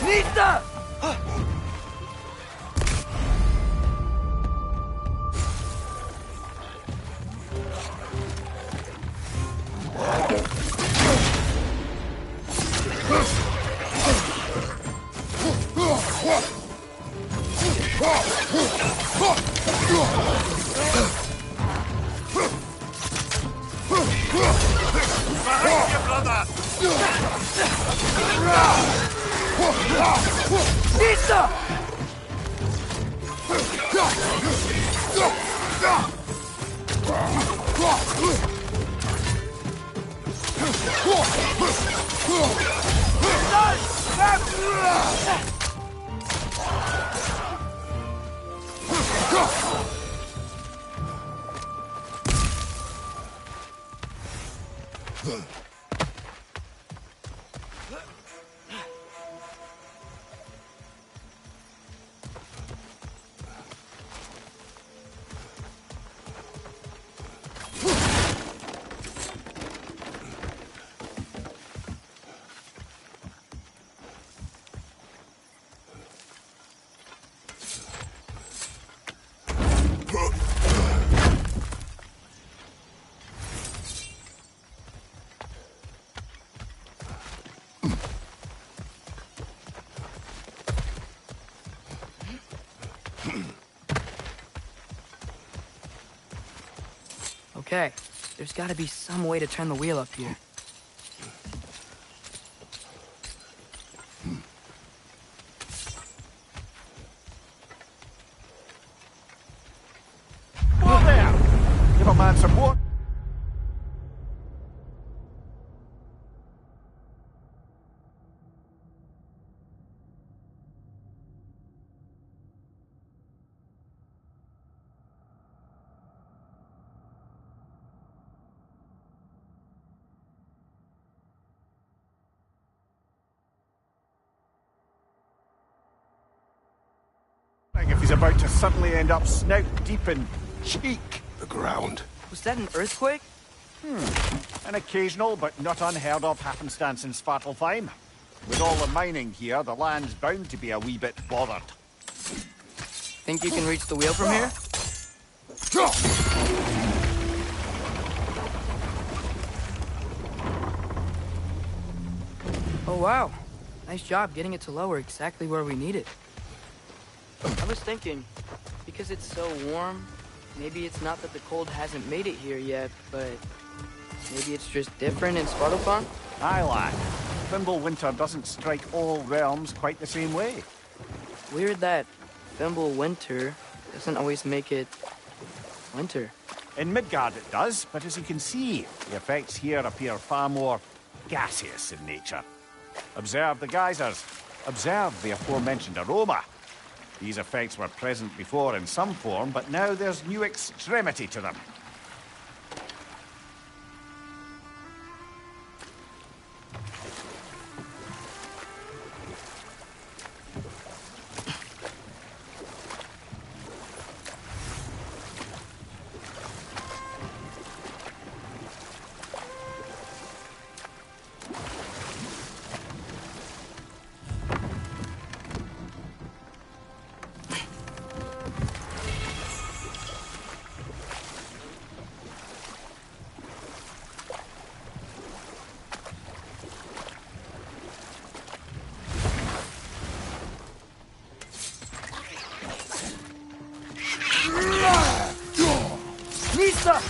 Nista! Behind you, brother! Nista! Okay, there's gotta be some way to turn the wheel up here. Whoa there! Give a man some more. If he's about to suddenly end up snout deep in cheek. The ground. Was that an earthquake? An occasional but not unheard of happenstance in Svartalfheim. With all the mining here, the land's bound to be a wee bit bothered. Think you can reach the wheel from here? Oh wow, nice job getting it to lower exactly where we need it. I was thinking, because it's so warm, maybe it's not that the cold hasn't made it here yet, but maybe it's just different in Svartalfheim? Aye, lad. Thimble winter doesn't strike all realms quite the same way. Weird that Thimble winter doesn't always make it winter. In Midgard it does, but as you can see, the effects here appear far more gaseous in nature. Observe the geysers. Observe the aforementioned aroma. These effects were present before in some form, but now there's new extremity to them. Nista!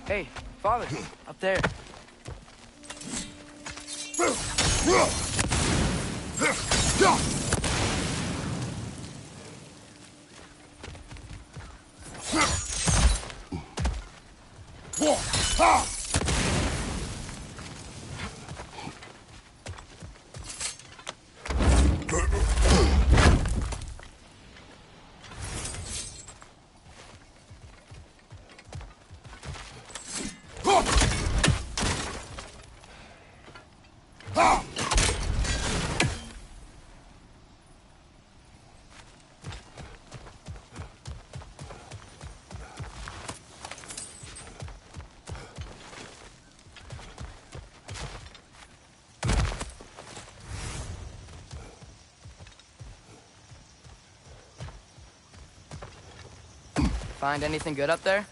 Hey, father, up there. Find anything good up there?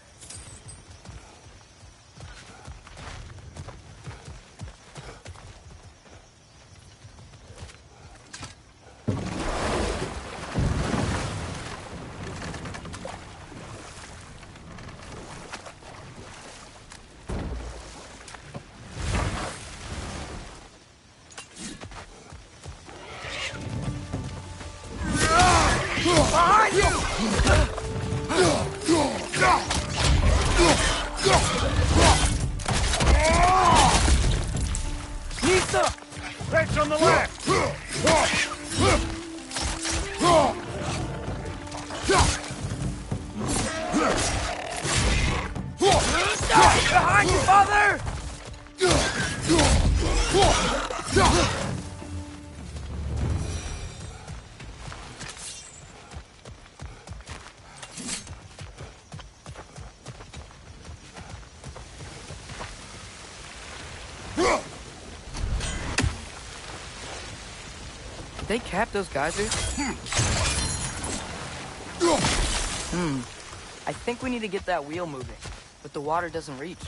Behind you! Nisa! Red's on the left! Behind you, father! Did they cap those geysers? I think we need to get that wheel moving, but the water doesn't reach.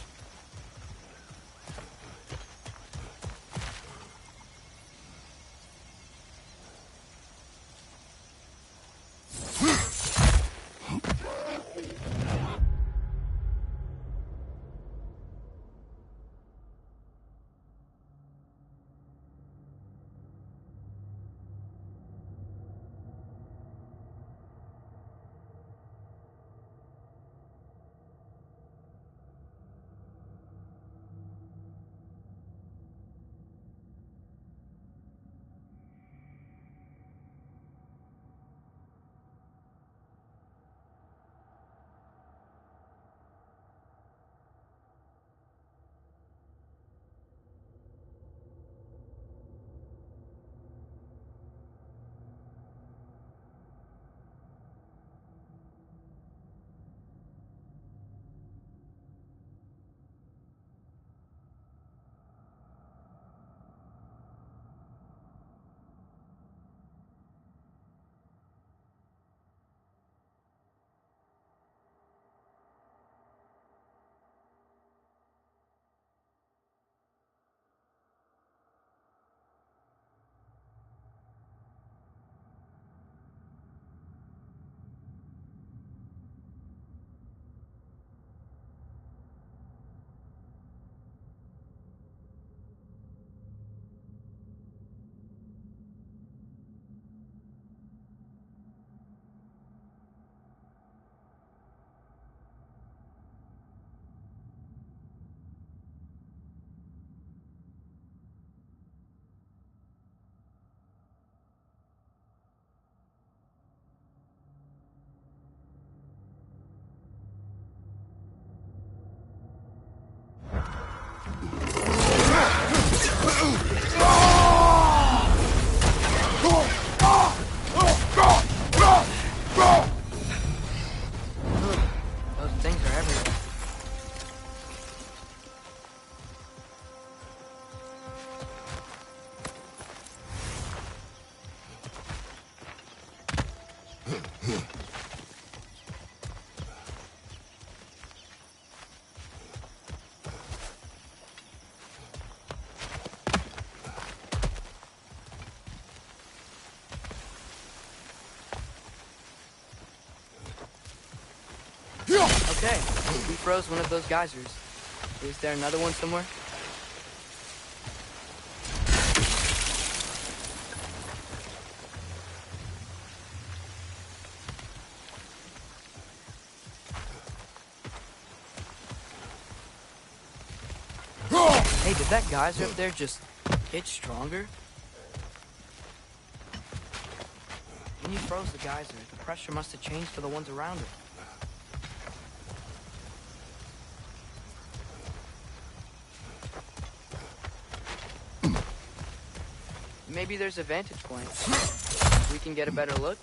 Those things are everywhere. Okay, we froze one of those geysers. Is there another one somewhere? Hey, did that geyser up there just get stronger? When you froze the geyser, the pressure must have changed for the ones around it. Maybe there's a vantage point. We can get a better look.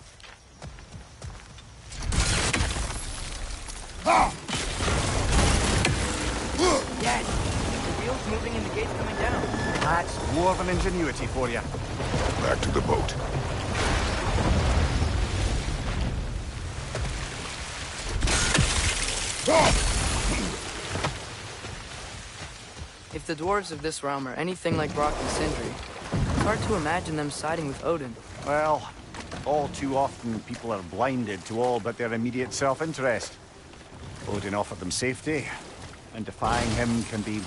Yes! The wheel's moving and the gate's coming down. That's dwarven ingenuity for you. Back to the boat. If the dwarves of this realm are anything like Brock and Sindri, it's hard to imagine them siding with Odin. Well, all too often people are blinded to all but their immediate self-interest. Odin offered them safety, and defying him can be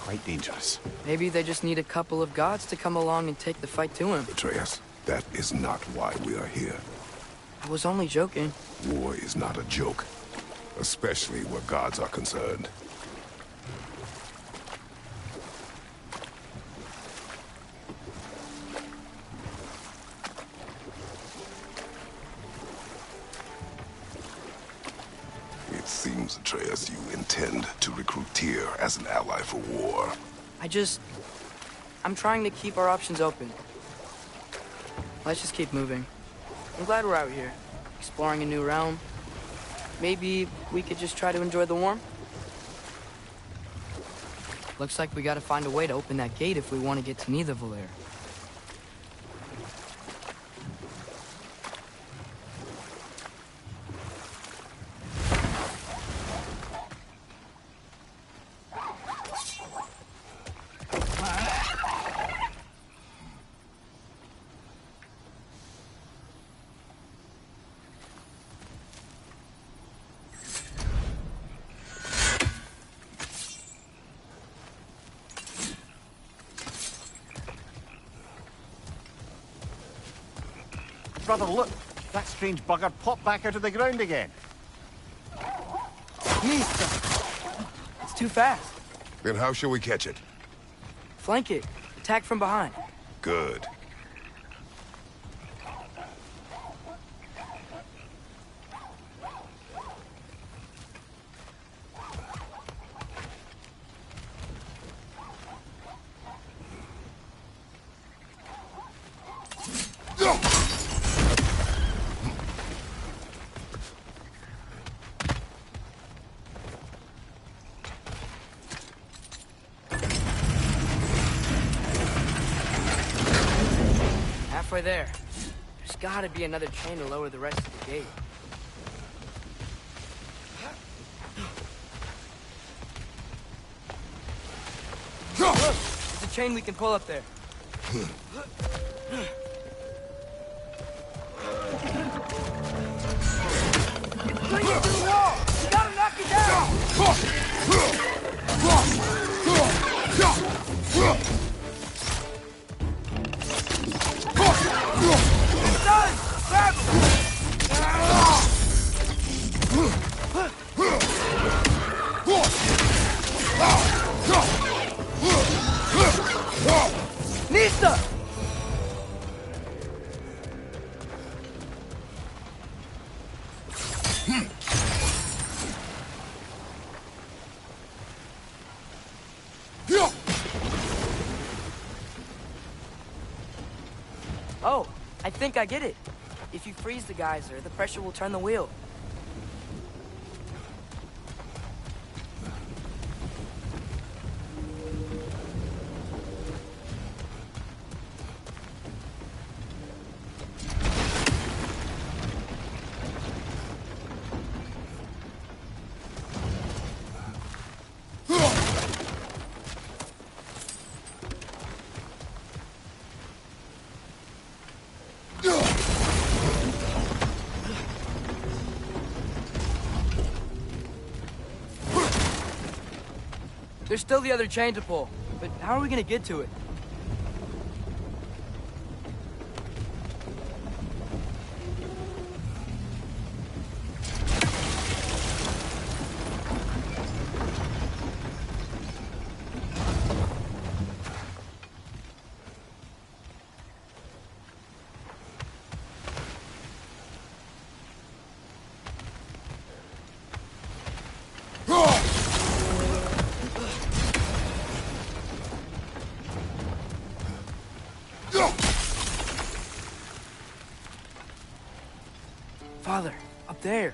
quite dangerous. Maybe they just need a couple of gods to come along and take the fight to him. Atreus, that is not why we are here. I was only joking. War is not a joke, especially where gods are concerned. It seems, Atreus, you intend to recruit Tyr as an ally for war. I'm trying to keep our options open. Let's just keep moving. I'm glad we're out here, exploring a new realm. Maybe we could just try to enjoy the warmth? Looks like we gotta find a way to open that gate if we want to get to Nidavellir. Brother, look! That strange bugger popped back out of the ground again. It's too fast. Then how shall we catch it? Flank it. Attack from behind. Good. Halfway there. There's gotta be another chain to lower the rest of the gate. Look! There's a chain we can pull up there. Bring it to the wall! You gotta knock it down! It's done! Grab him! Nista! Oh, I think I get it. If you freeze the geyser, the pressure will turn the wheel. There's still the other chain to pull, but how are we gonna get to it? there.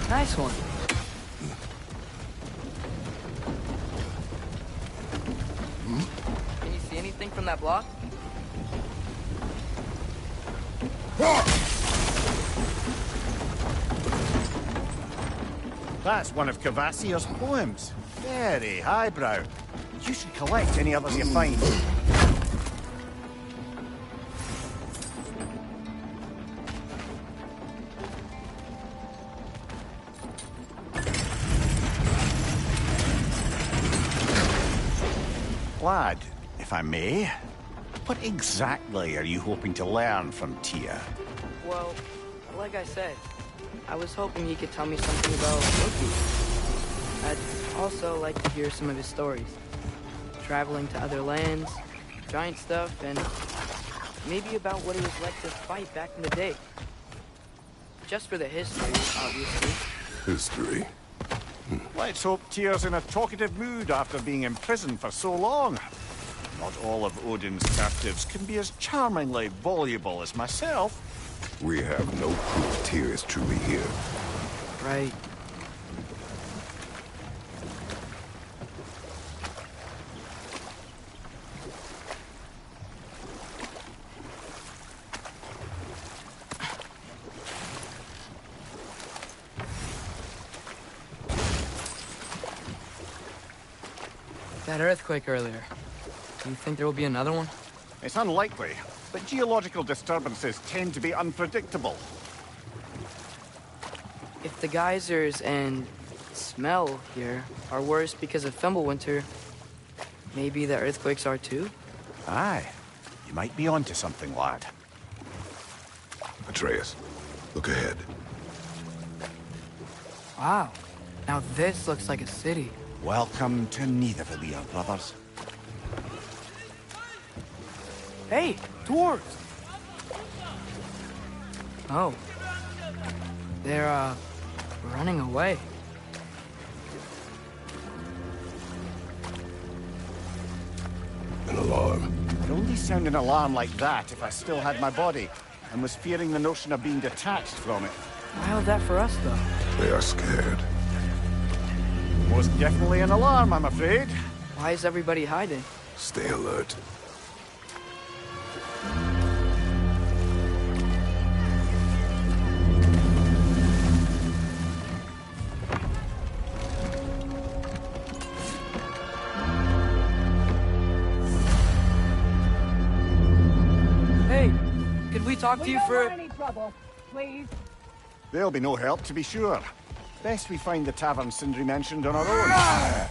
Nice one. Can you see anything from that block? That's one of Cavassier's poems. Very highbrow. You should collect any others you find. Lad, if I may, what exactly are you hoping to learn from Tia? Well, like I said, I was hoping he could tell me something about Loki. I'd also like to hear some of his stories. Traveling to other lands, giant stuff, and maybe about what it was like to fight back in the day. Just for the history, obviously. History. Let's hope Tyr's in a talkative mood after being in prison for so long. Not all of Odin's captives can be as charmingly voluble as myself. We have no proof Tyr is truly here. Right. That earthquake earlier. Do you think there will be another one? It's unlikely, but geological disturbances tend to be unpredictable. If the geysers and smell here are worse because of Fimbulwinter, maybe the earthquakes are too? Aye. You might be onto something, lad. Atreus, look ahead. Wow. Now this looks like a city. Welcome to Nidavellir, brothers. Hey, dwarves! Oh. They're, running away. An alarm. It'd only sound an alarm like that if I still had my body, and was fearing the notion of being detached from it. Wild that for us, though. They are scared. Most definitely an alarm, I'm afraid. Why is everybody hiding? Stay alert. Hey, could we talk to you for... any trouble, please. There'll be no help, to be sure. Best we find the tavern Sindri mentioned on our own.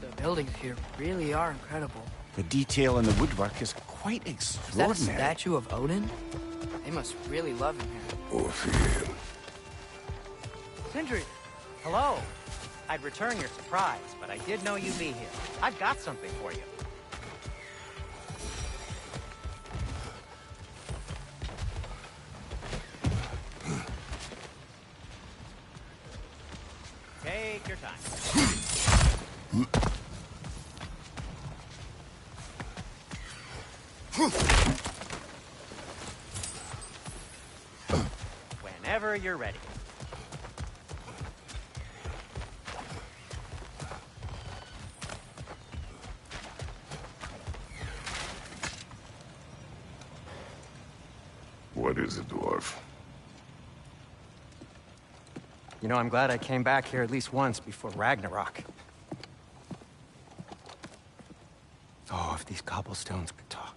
The buildings here really are incredible. The detail in the woodwork is quite Is that a extraordinary. statue of Odin? They must really love him here. Or fear him. Sindri! Hello. I'd return your surprise, but I did know you'd be here. I've got something for you. Take your time. Whenever you're ready. What is it, dwarf? You know, I'm glad I came back here at least once before Ragnarok. Oh, if these cobblestones could talk.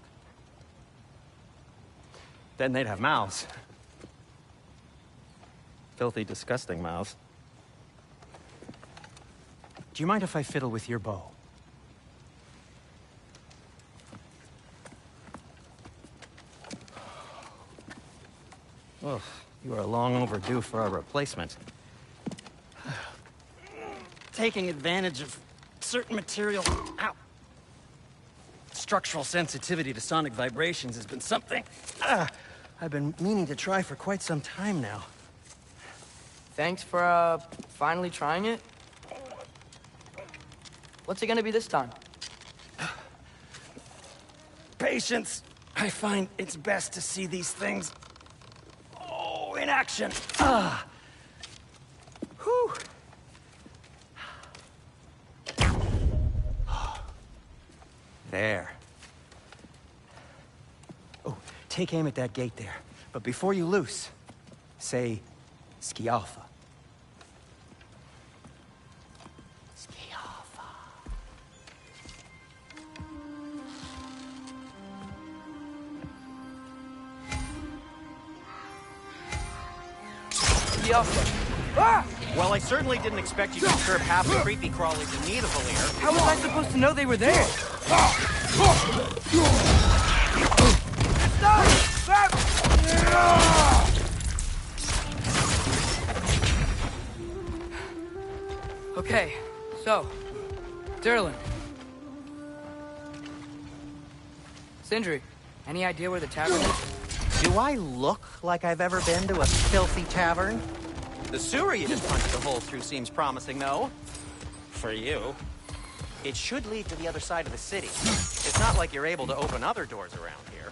Then they'd have mouths. Filthy, disgusting mouths. Do you mind if I fiddle with your bow? Ugh, you are long overdue for a replacement. Taking advantage of certain material... Ow! Structural sensitivity to sonic vibrations has been something I've been meaning to try for quite some time now. Thanks for, finally trying it. What's it gonna be this time? Patience. I find it's best to see these things... in action. Whew. There. Oh, take aim at that gate there. But before you loose, say, Scialfa. Scialfa. Ah! Well, I certainly didn't expect you to disturb half the creepy crawlies in need of a lair. How was I supposed to know they were there? Okay, so, Durlin. Sindri, any idea where the tavern is? Do I look like I've ever been to a filthy tavern? The sewer you just punched a hole through seems promising, though. For you. It should lead to the other side of the city. It's not like you're able to open other doors around here.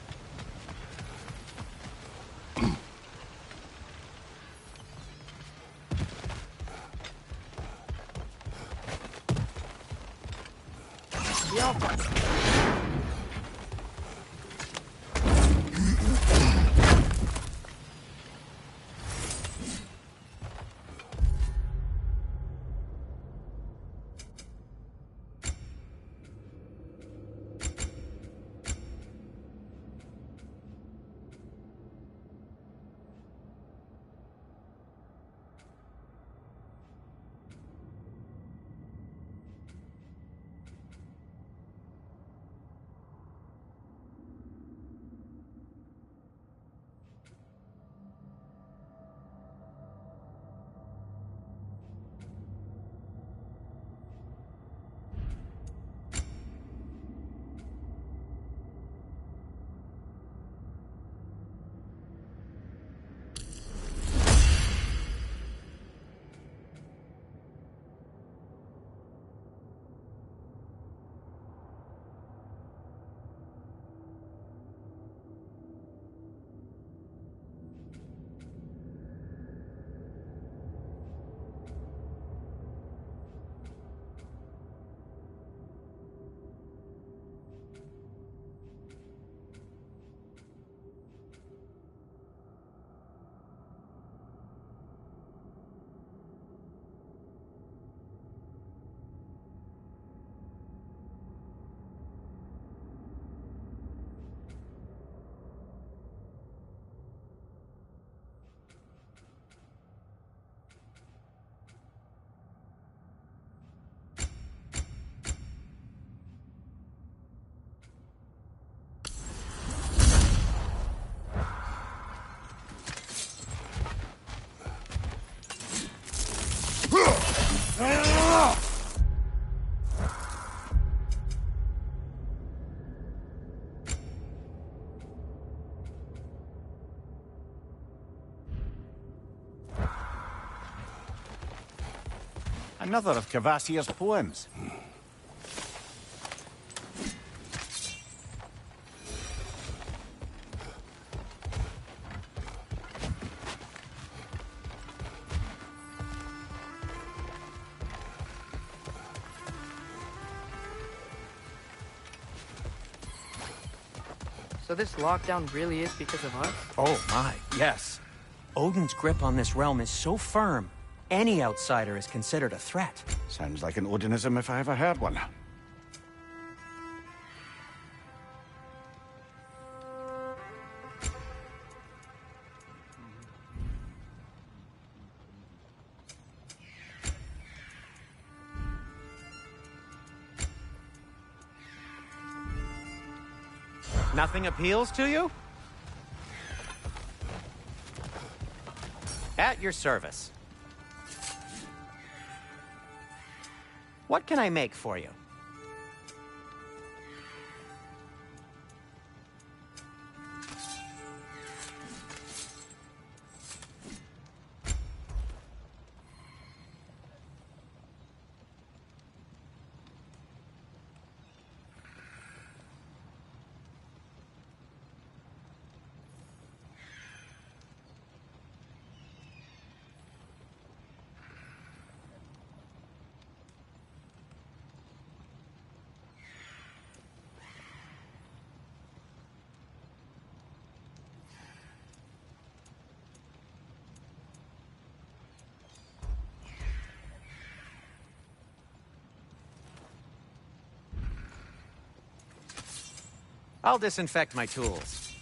Another of Cavassier's poems. So this lockdown really is because of us? Oh my, yes. Odin's grip on this realm is so firm, any outsider is considered a threat. Sounds like an Odinism if I ever heard one. Nothing appeals to you? At your service. What can I make for you? I'll disinfect my tools.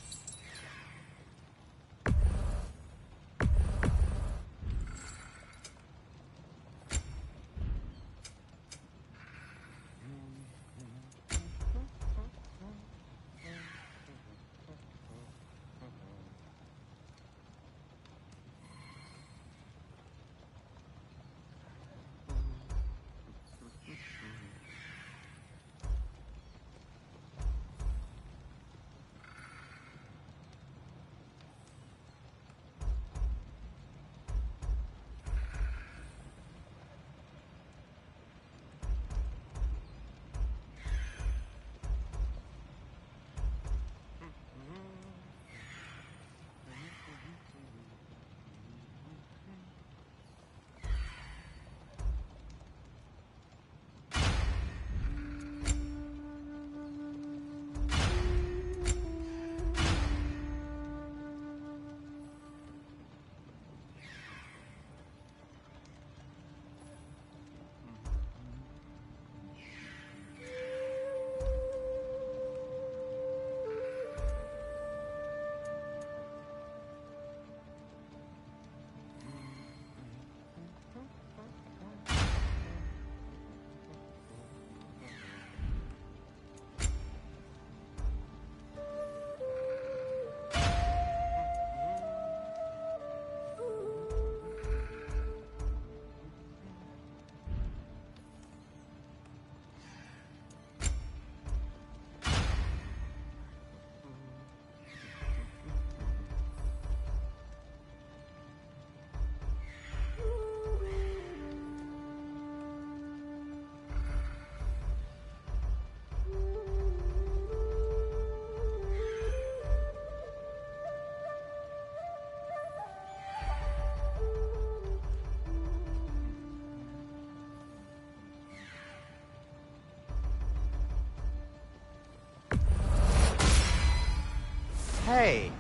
Hey,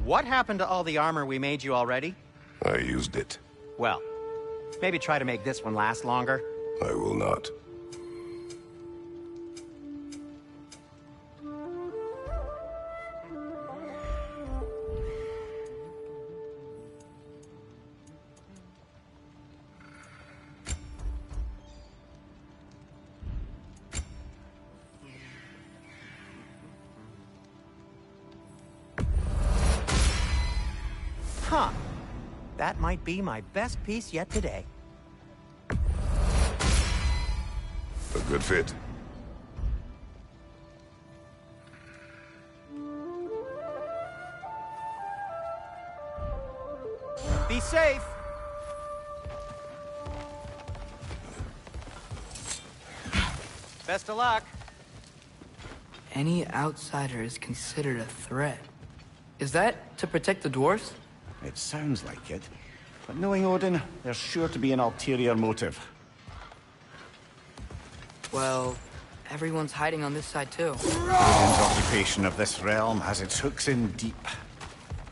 what happened to all the armor we made you already? I used it. Well, maybe try to make this one last longer. I will not. Huh. That might be my best piece yet today. A good fit. Be safe! Best of luck. Any outsider is considered a threat. Is that to protect the dwarves? It sounds like it. But knowing Odin, there's sure to be an ulterior motive. Well, everyone's hiding on this side too. Odin's occupation of this realm has its hooks in deep.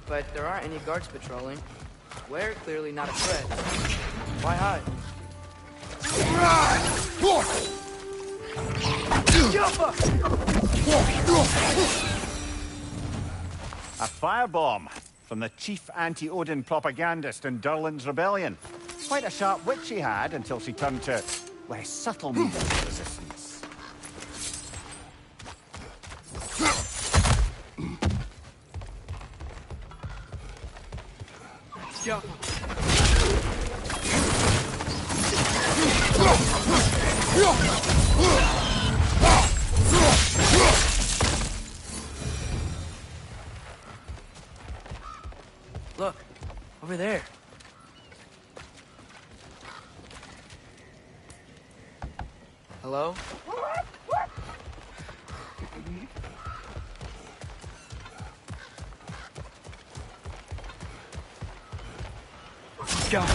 But there aren't any guards patrolling. We're clearly not a threat. Why hide? A firebomb from the chief anti-Odin propagandist in Durlin's rebellion. Quite a sharp wit she had until she turned to less subtle means of resistance. Go. Look, over there. Hello? Go.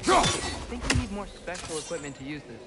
I think we need more special equipment to use this.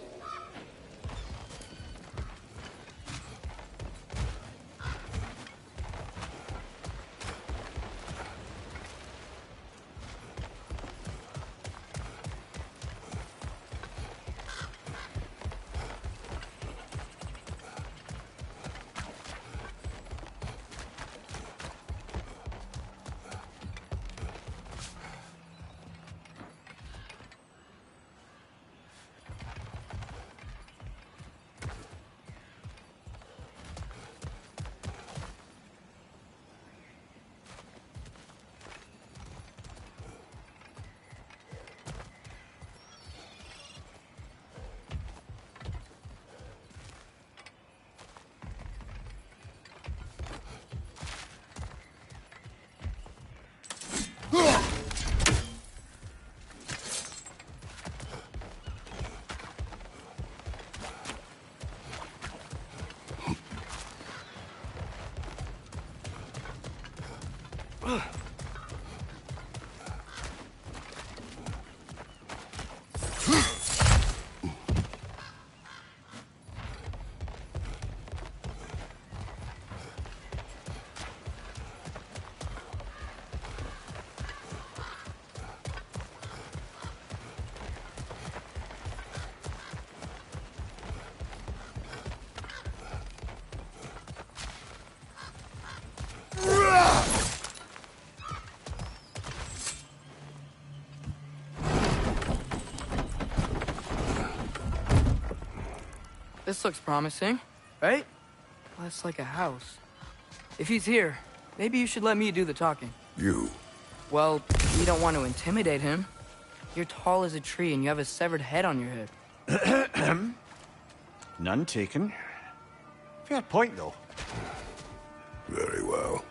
This looks promising, right? Well, that's like a house. If he's here, maybe you should let me do the talking. You? Well, you don't want to intimidate him. You're tall as a tree and you have a severed head on your head. None taken. Fair point, though. Very well.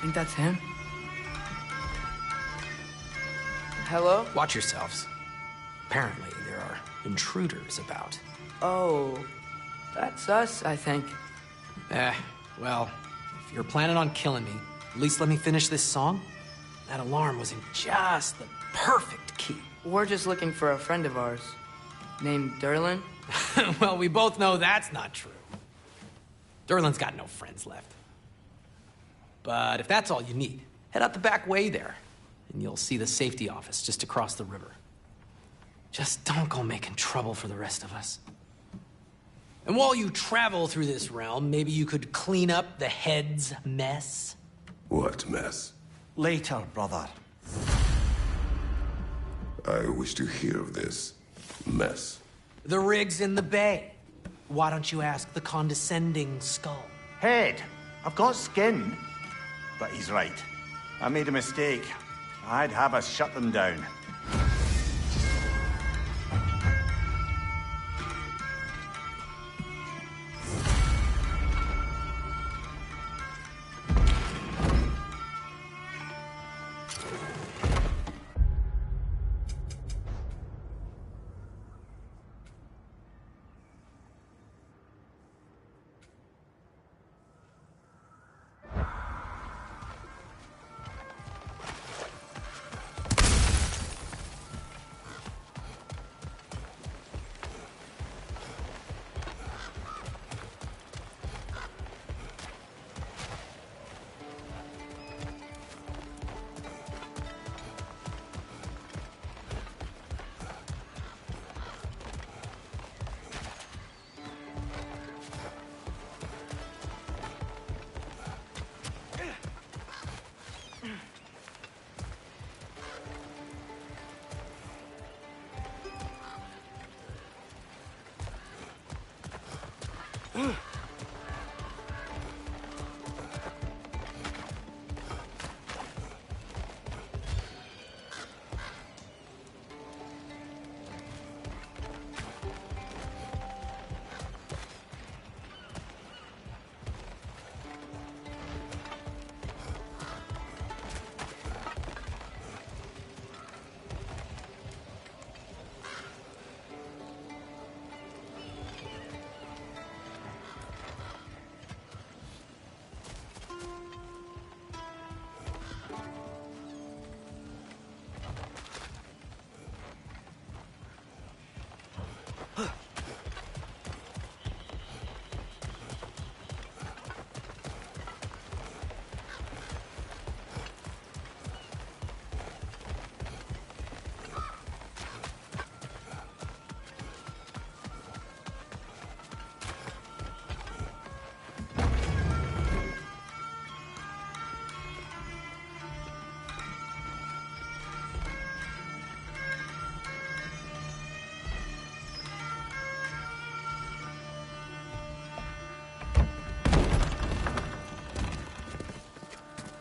Think that's him? Hello? Watch yourselves. Apparently, there are intruders about. Oh, that's us, I think. Well, if you're planning on killing me, at least let me finish this song. That alarm was in just the perfect key. We're just looking for a friend of ours, named Derlin. Well, we both know that's not true. Derlin's got no friends left. But if that's all you need, head out the back way there, and you'll see the safety office just across the river. Just don't go making trouble for the rest of us. And while you travel through this realm, maybe you could clean up the head's mess? What mess? Later, brother. I wish to hear of this mess. The rig's in the bay. Why don't you ask the condescending skull? Head, I've got skin. But he's right. I made a mistake. I'd have us shut them down.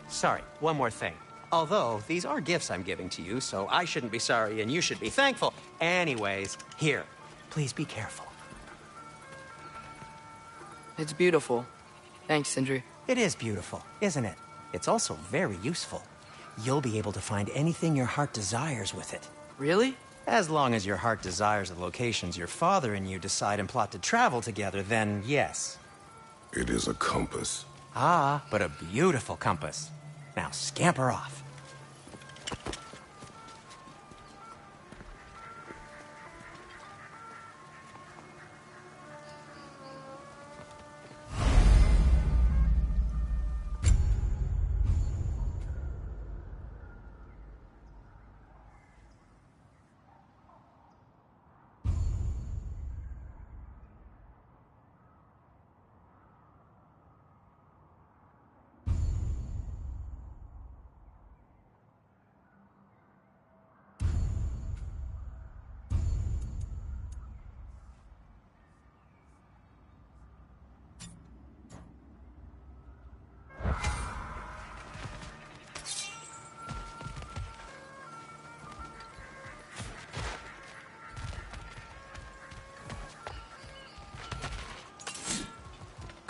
Sorry, one more thing. Although, these are gifts I'm giving to you, so I shouldn't be sorry and you should be thankful. Anyways, here, please be careful. It's beautiful. Thanks, Sindri. It is beautiful, isn't it? It's also very useful. You'll be able to find anything your heart desires with it. Really? As long as your heart desires the locations your father and you decide and plot to travel together, then yes. It is a compass. Ah, but a beautiful compass. Now scamper off.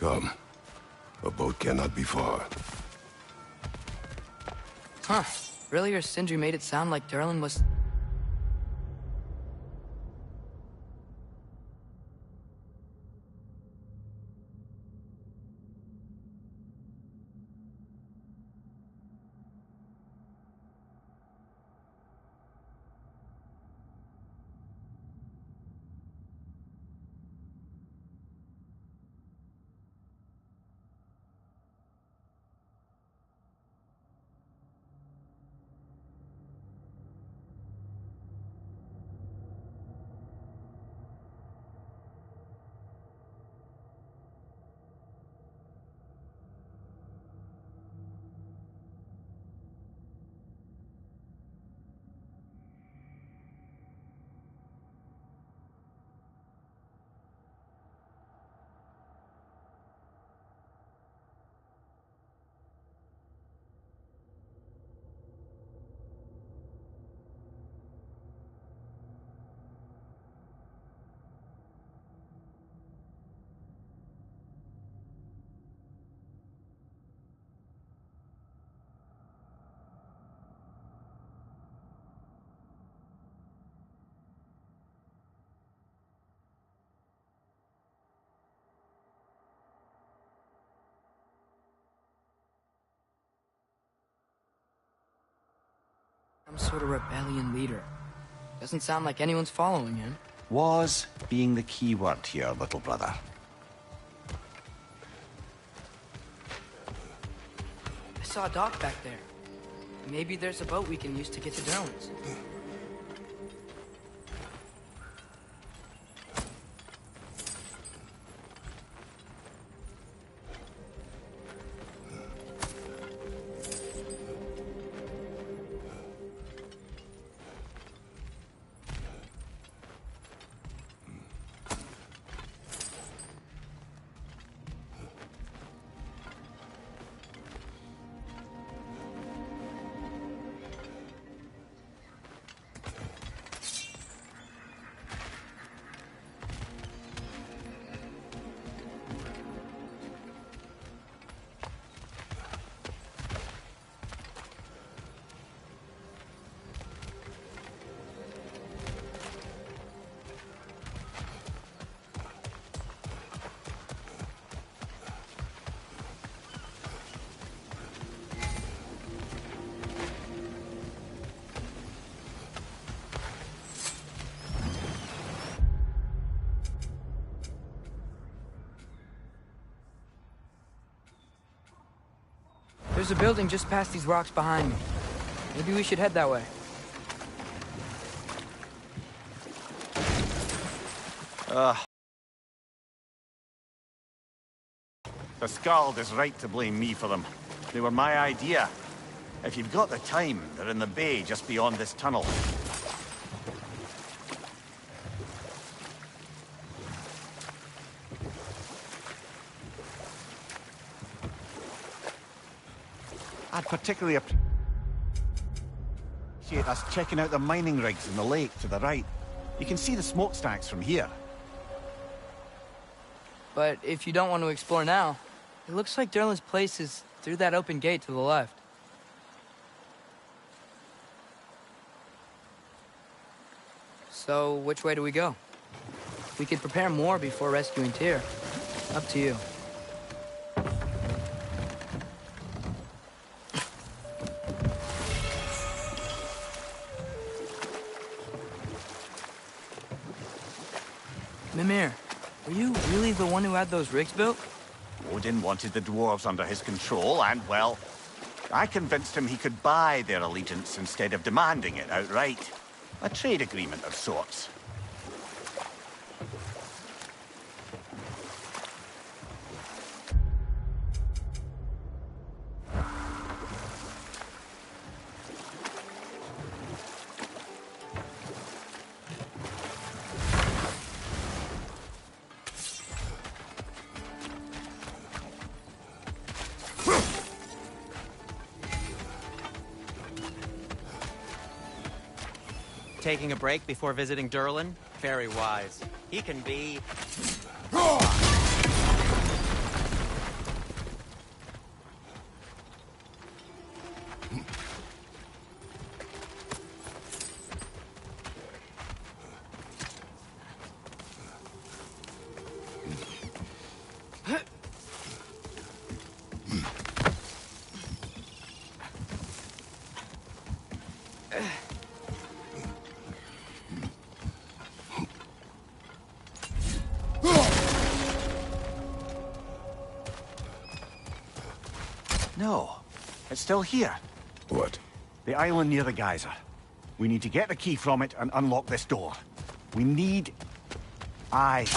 Come. A boat cannot be far. Huh. Earlier, Sindri made it sound like Durlin was... Some sort of rebellion leader. Doesn't sound like anyone's following him. Was being the key word here, little brother. I saw a dock back there. Maybe there's a boat we can use to get to Durlin's. There's a building just past these rocks behind me. Maybe we should head that way. The Skald is right to blame me for them. They were my idea. If you've got the time, they're in the bay just beyond this tunnel. I'd particularly appreciate us checking out the mining rigs in the lake to the right. You can see the smokestacks from here. But if you don't want to explore now, it looks like Durlin's place is through that open gate to the left. So, which way do we go? We could prepare more before rescuing Tyr. Up to you. Mimir, were you really the one who had those rigs built? Odin wanted the dwarves under his control, and, well, I convinced him he could buy their allegiance instead of demanding it outright. A trade agreement of sorts. Taking a break before visiting Durlin? Very wise. He can be... No. It's still here. What? The island near the geyser. We need to get the key from it and unlock this door. We need... Right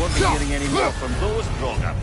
Won't be hearing any more from those Draugr.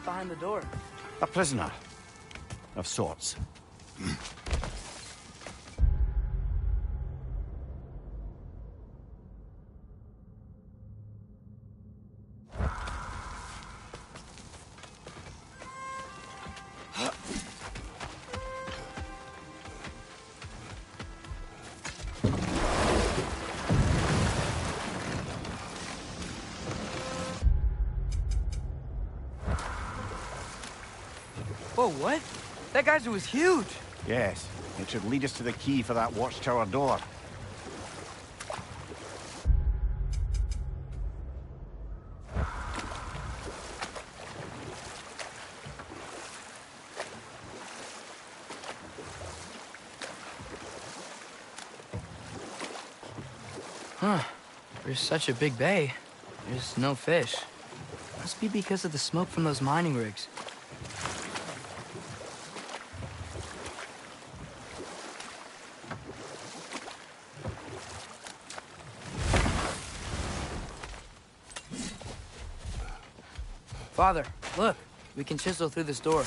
Behind the door. A prisoner. Of sorts. Whoa, what? That geyser was huge. Yes. It should lead us to the key for that watchtower door. Huh. There's such a big bay. There's no fish. Must be because of the smoke from those mining rigs. Father, look. We can chisel through this door.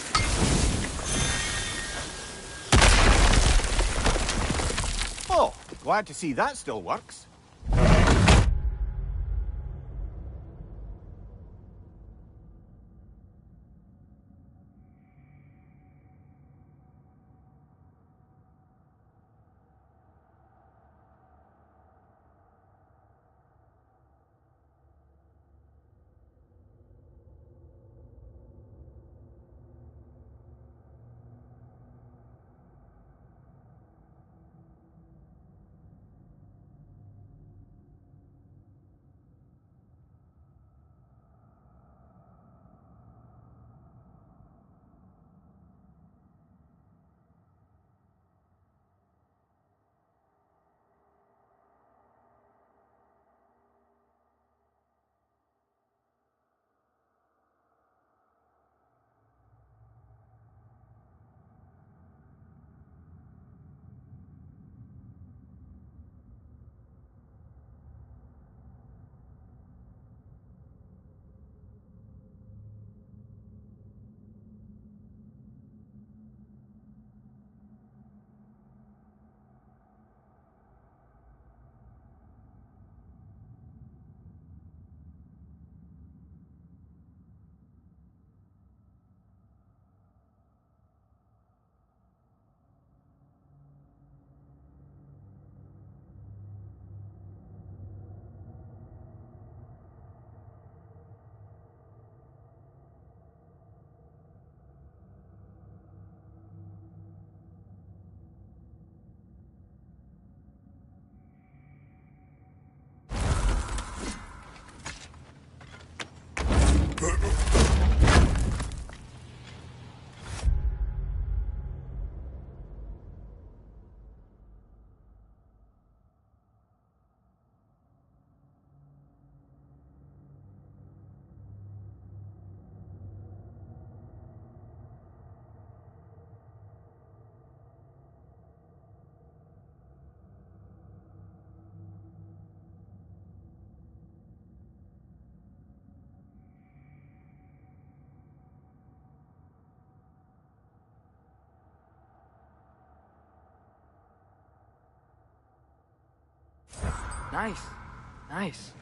Oh, glad to see that still works. Nice. Nice.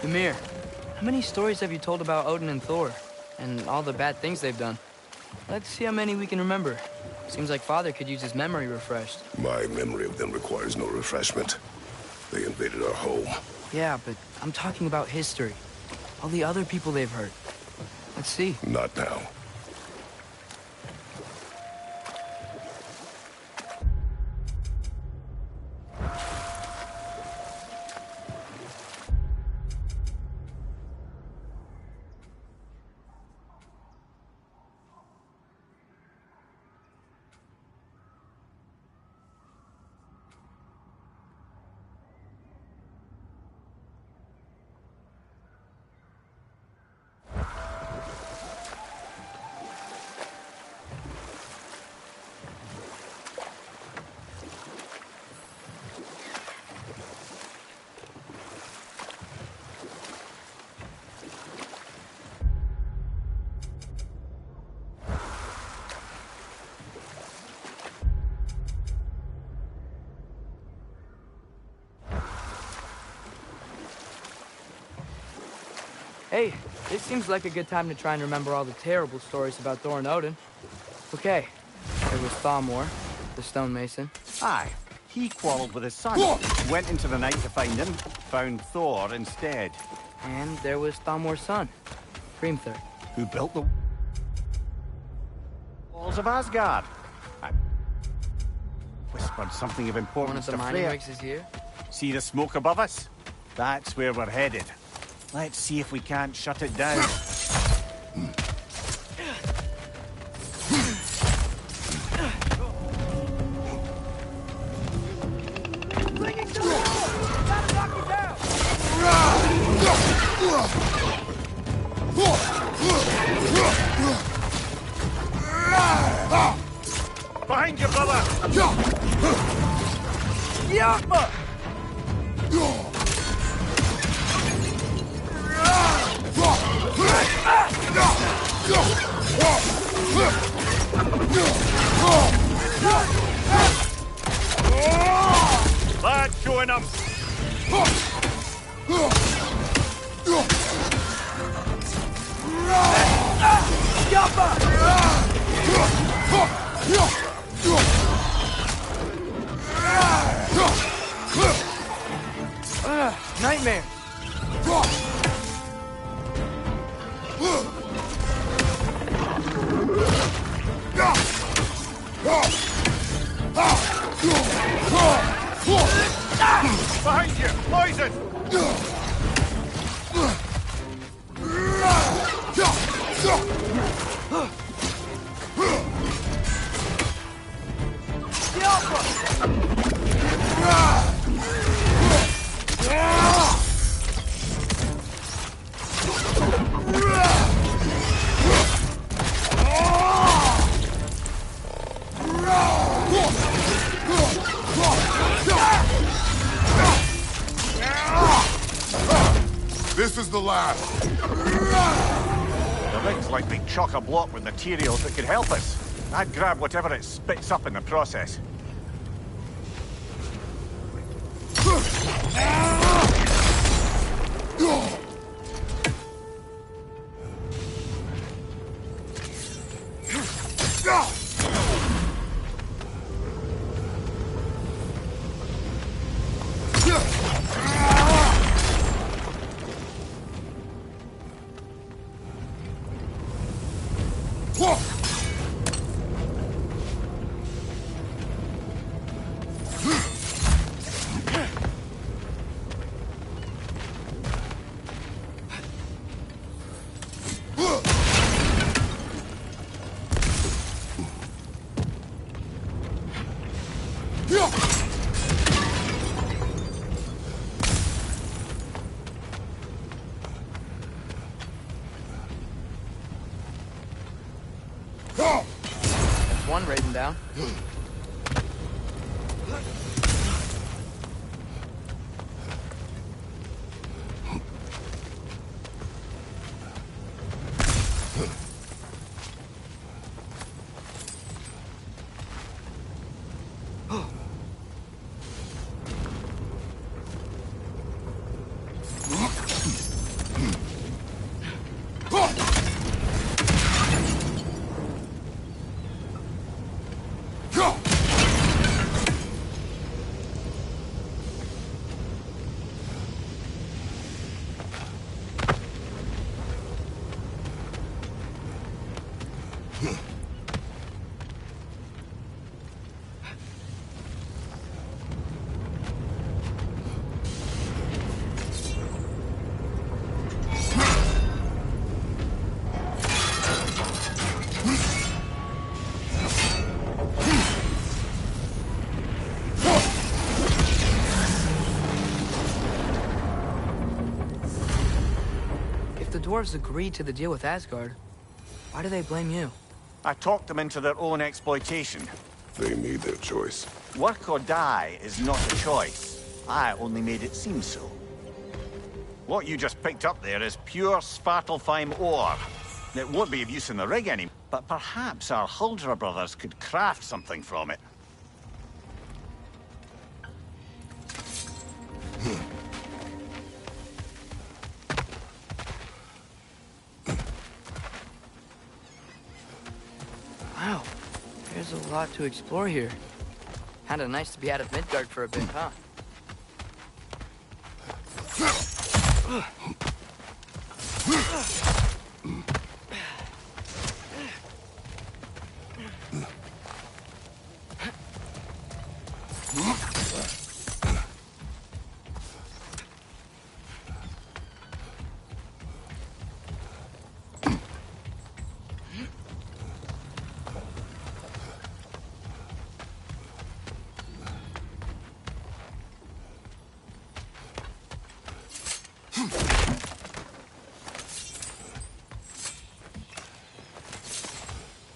Ymir, how many stories have you told about Odin and Thor? And all the bad things they've done? Let's see how many we can remember. Seems like Father could use his memory refreshed. My memory of them requires no refreshment. They invaded our home. Yeah, but I'm talking about history. All the other people they've hurt. Let's see. Not now. Hey, this seems like a good time to try and remember all the terrible stories about Thor and Odin. Okay, there was Thamor, the stonemason. Aye, he quarreled with his son. Went into the night to find him, found Thor instead. And there was Thamor's son, Grimthur. Who built the walls of Asgard. I whispered something of importance to One of the mining Freya. rigs is here. See the smoke above us? That's where we're headed. Let's see if we can't shut it down. Behind you, brother! Yapma! Lad, join him! Nightmare! Behind you! Poison! This is the last. The rig's like being chock-a-block with materials that could help us. I'd grab whatever it spits up in the process. That's one raven down. The dwarves agreed to the deal with Asgard. Why do they blame you? I talked them into their own exploitation. They made their choice. Work or die is not a choice. I only made it seem so. What you just picked up there is pure Svartalfheim ore. It won't be of use in the rig anymore, but perhaps our Huldra brothers could craft something from it. Wow, there's a lot to explore here. Kinda nice to be out of Midgard for a bit, huh?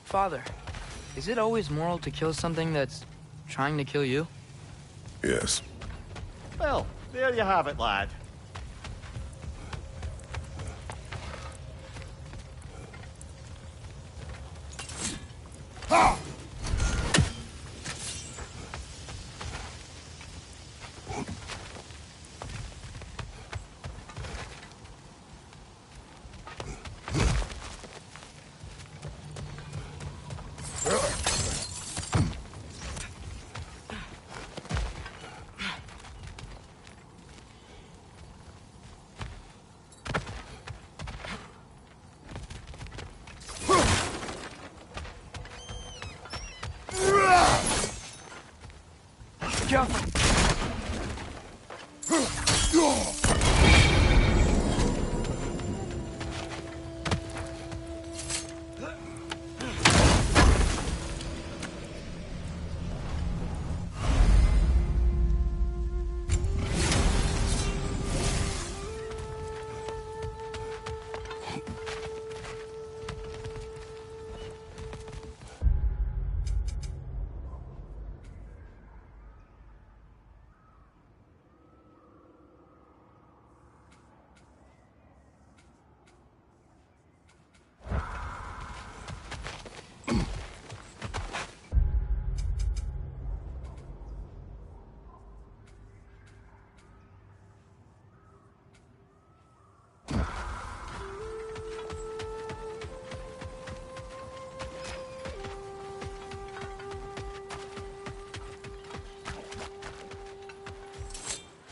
Father, is it always moral to kill something that's trying to kill you? Yes. Well, there you have it, lad.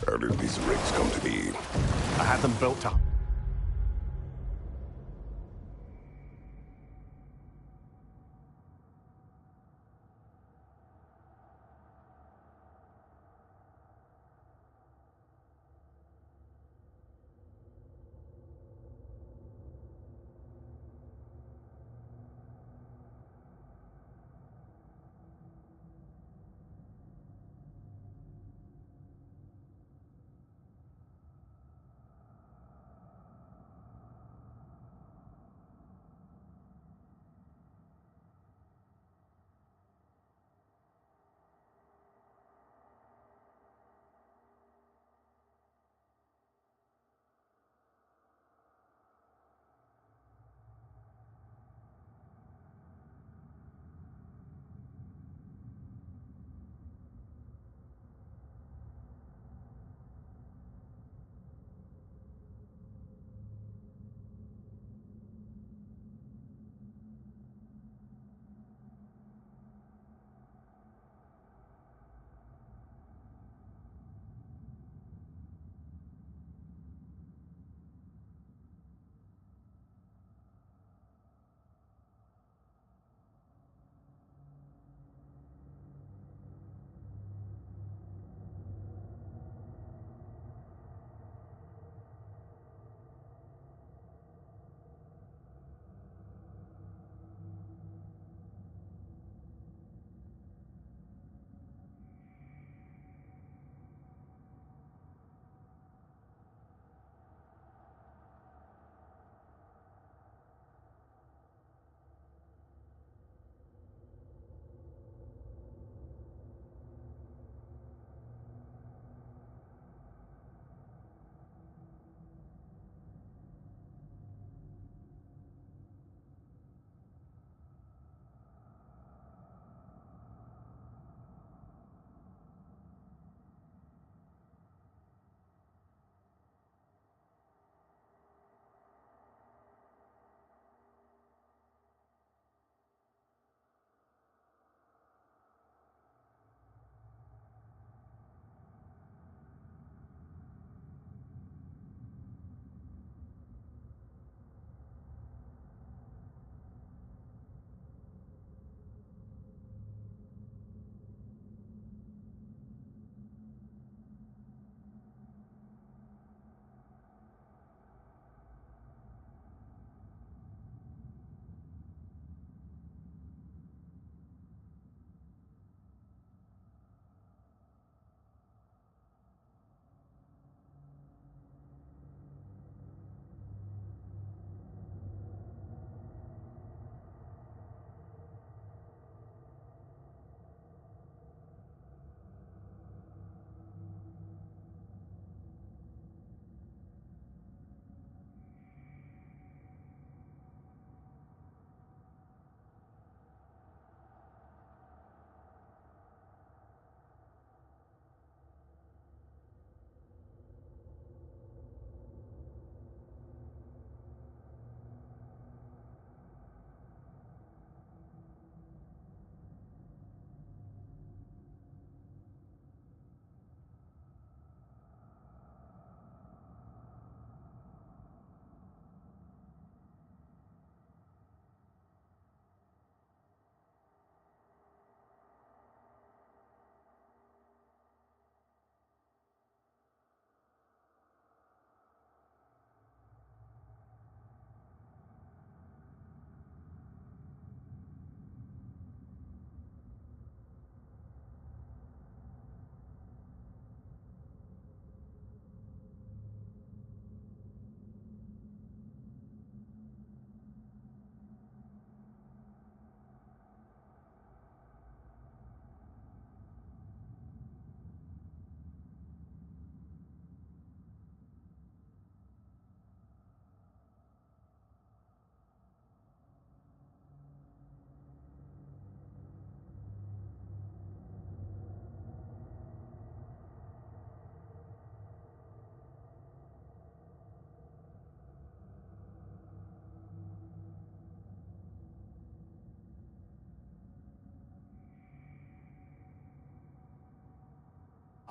How did these rigs come to be? I had them built up.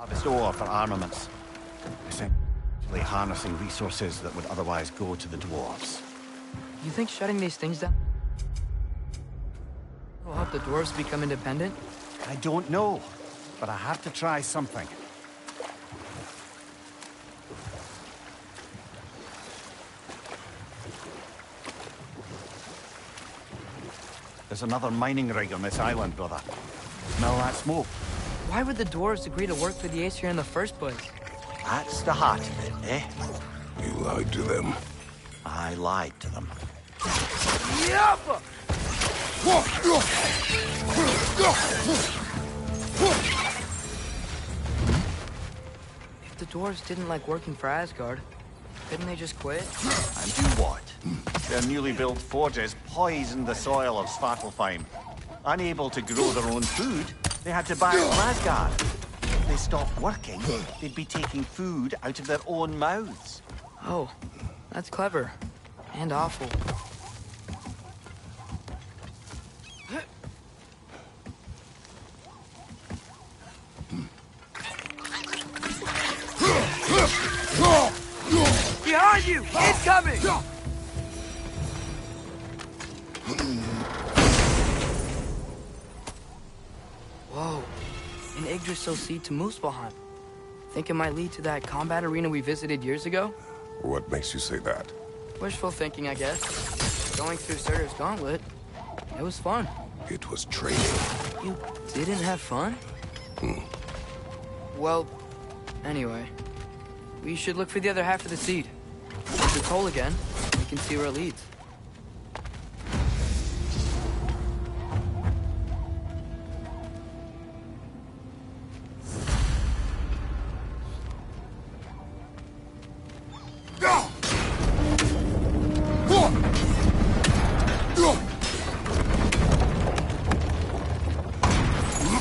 Harvest ore for armaments. Essentially harnessing resources that would otherwise go to the dwarves. You think shutting these things down will help the dwarves become independent? I don't know, but I have to try something. There's another mining rig on this island, brother. Smell that smoke? Why would the dwarves agree to work for the Aesir in the first place? That's the heart of it, eh? You lied to them. I lied to them. Yappa! If the dwarves didn't like working for Asgard, couldn't they just quit? And do what? Their newly built forges poisoned the soil of Svartalfheim. Unable to grow their own food, they had to buy it from Asgard. If they stopped working, they'd be taking food out of their own mouths. Oh, that's clever. And awful. Behind you! Incoming! Whoa. An Yggdrasil seed to Muspelheim. Think it might lead to that combat arena we visited years ago? What makes you say that? Wishful thinking, I guess. Going through Surtur's gauntlet, it was fun. It was training. You didn't have fun? Well, anyway. We should look for the other half of the seed. If it's whole again, we can see where it leads.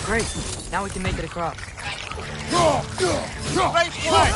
Great. Now we can make it across. Right flank!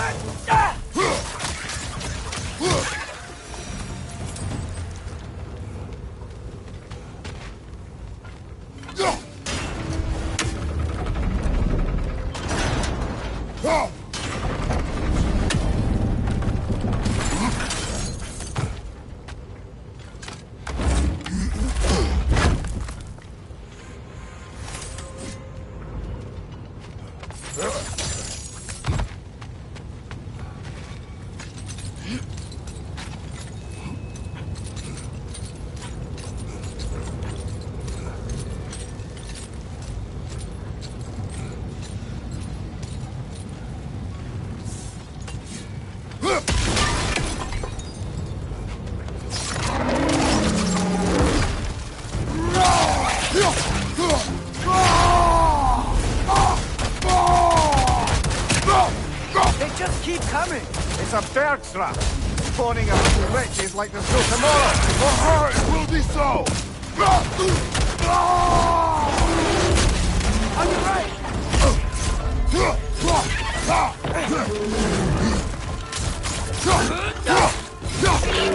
They just keep coming! It's a bird trap. Spawning a little witches like there's no tomorrow. For her, it will be so! On your right!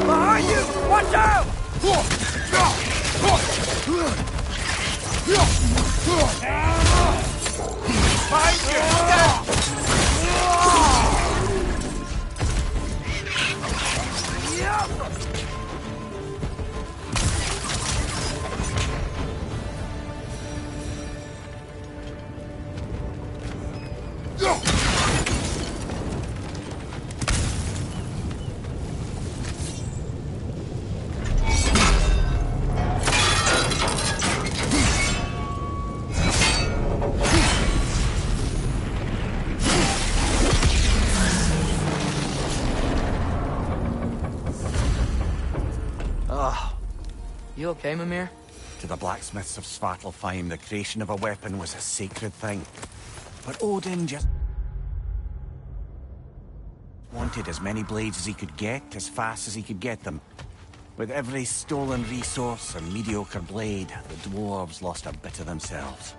Behind you! Watch out! Behind you! Look out! You okay, Mimir? To the blacksmiths of Svartalfheim, the creation of a weapon was a sacred thing. But Odin just wanted as many blades as he could get, as fast as he could get them. With every stolen resource and mediocre blade, the dwarves lost a bit of themselves.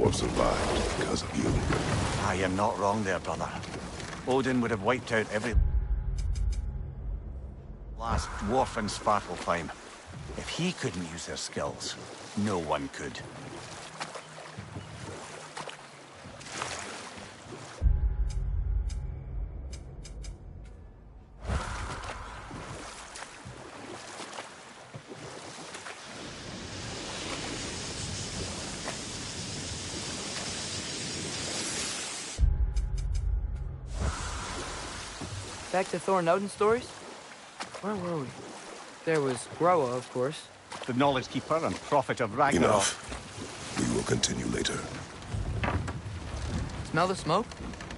dwarves survived because of you. I am not wrong there, brother. Odin would have wiped out every last dwarf in Svartalfheim. If he couldn't use their skills, no one could. Back to Thor and Odin stories? Where were we? There was Groa, of course. The Knowledge Keeper and Prophet of Ragnarok. Enough. We will continue later. Smell the smoke?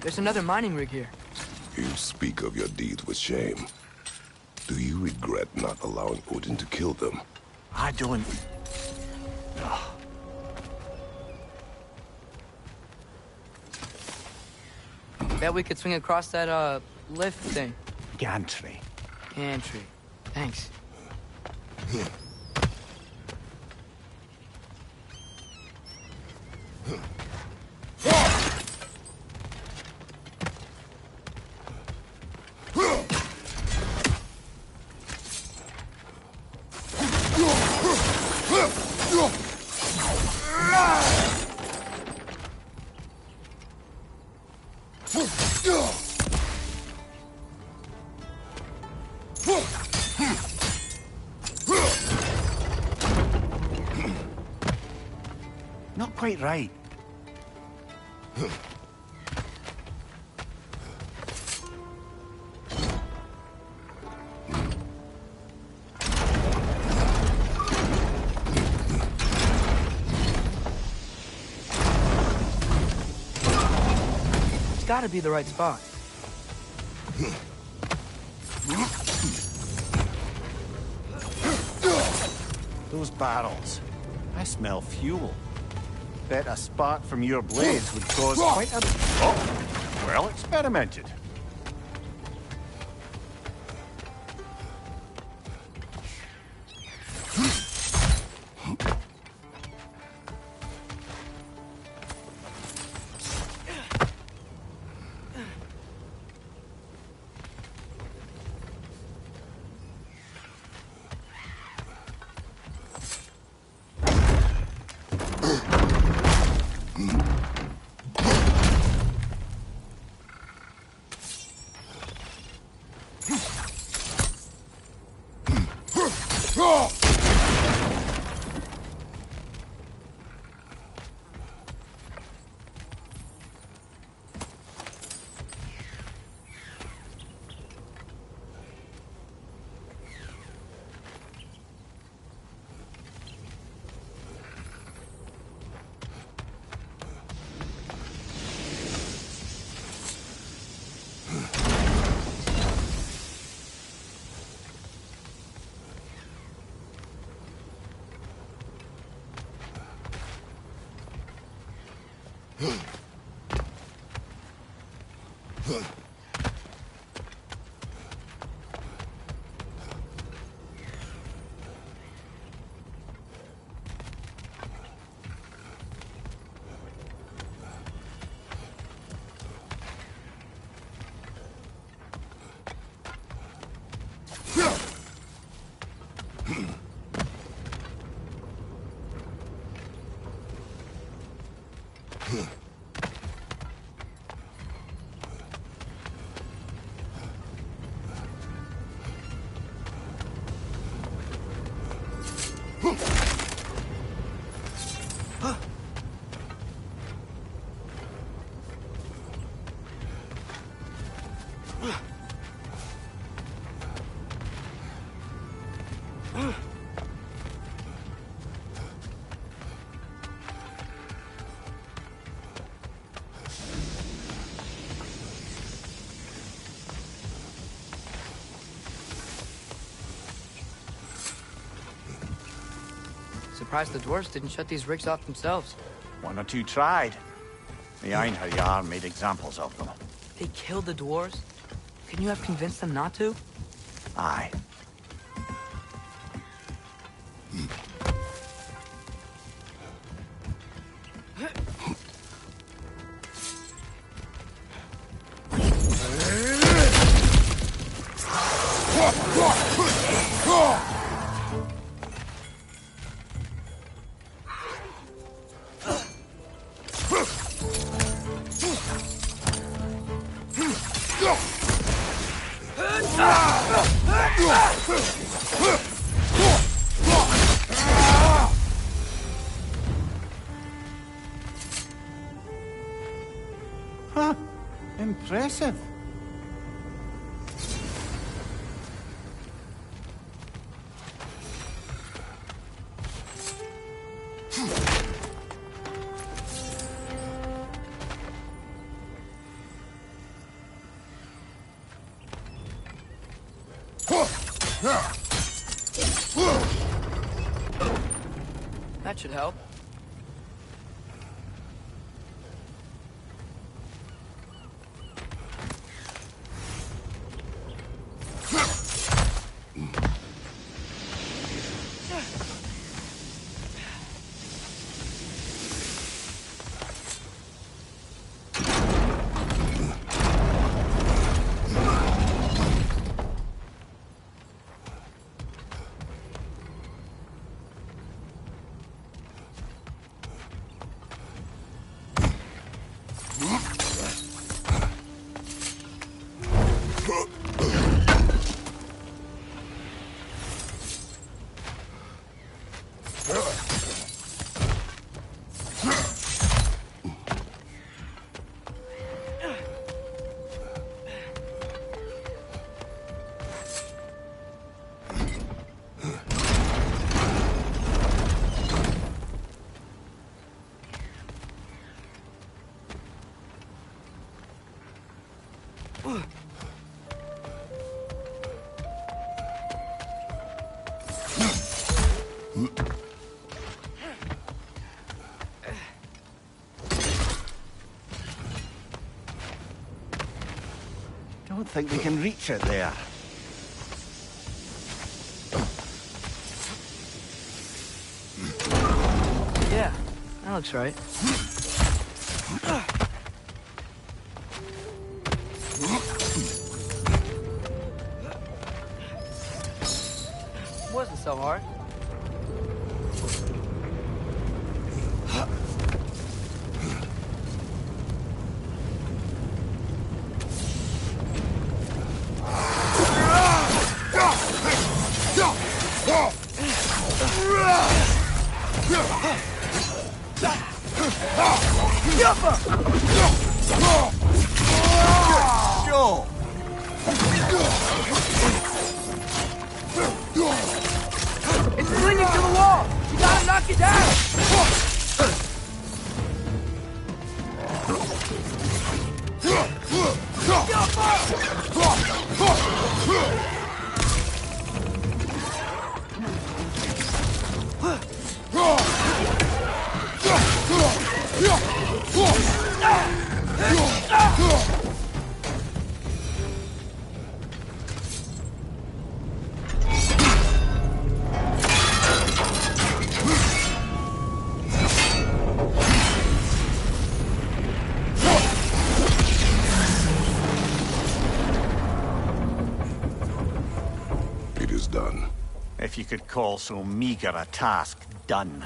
There's another mining rig here. You speak of your deeds with shame. Do you regret not allowing Odin to kill them? I don't... Bet we could swing across that, lift thing. Gantry. Gantry. Thanks. Not quite right. It's gotta be the right spot. Those barrels. I smell fuel. Bet a spark from your blades would cause quite a... Oh! Well experimented. Surprised the dwarves didn't shut these rigs off themselves. One or two tried. The Einherjar made examples of them. They killed the dwarves? Couldn't you have convinced them not to? Aye. Impressive. That should help. Don't think we can reach it there. Yeah, that looks right. Wasn't so hard. It's clinging to the wall! You gotta knock it down! It is done. If you could call so meager a task done.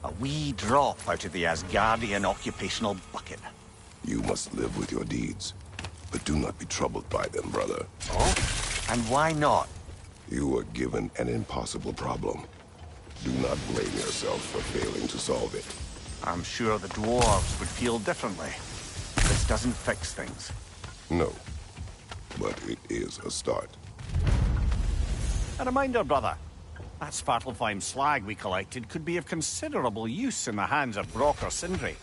A wee drop out of the Asgardian occupational bucket. You must live with your deeds. But do not be troubled by them, brother. Oh? And why not? You were given an impossible problem. Do not blame yourself for failing to solve it. I'm sure the dwarves would feel differently. This doesn't fix things. No. But it is a start. A reminder, brother. That Svartalfheim slag we collected could be of considerable use in the hands of Brock or Sindri.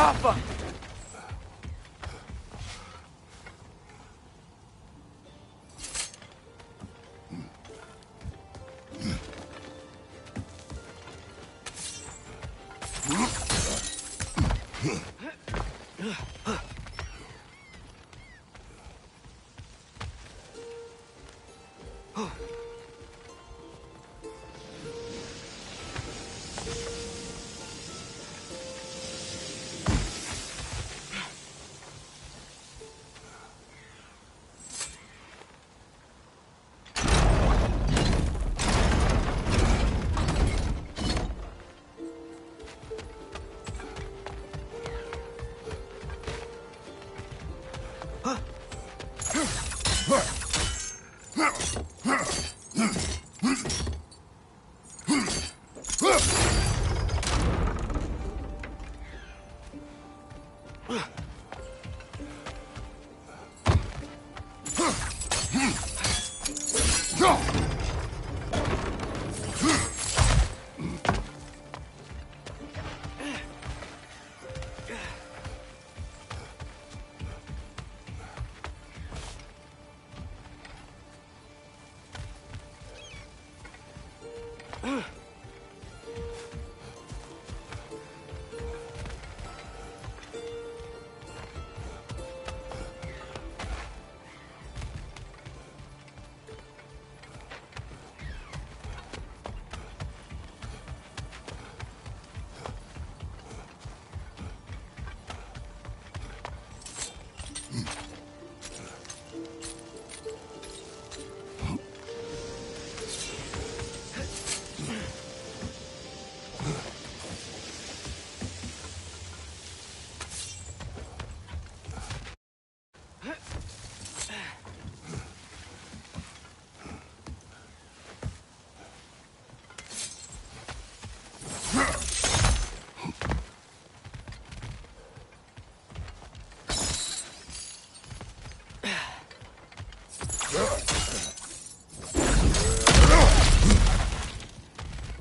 Stop him!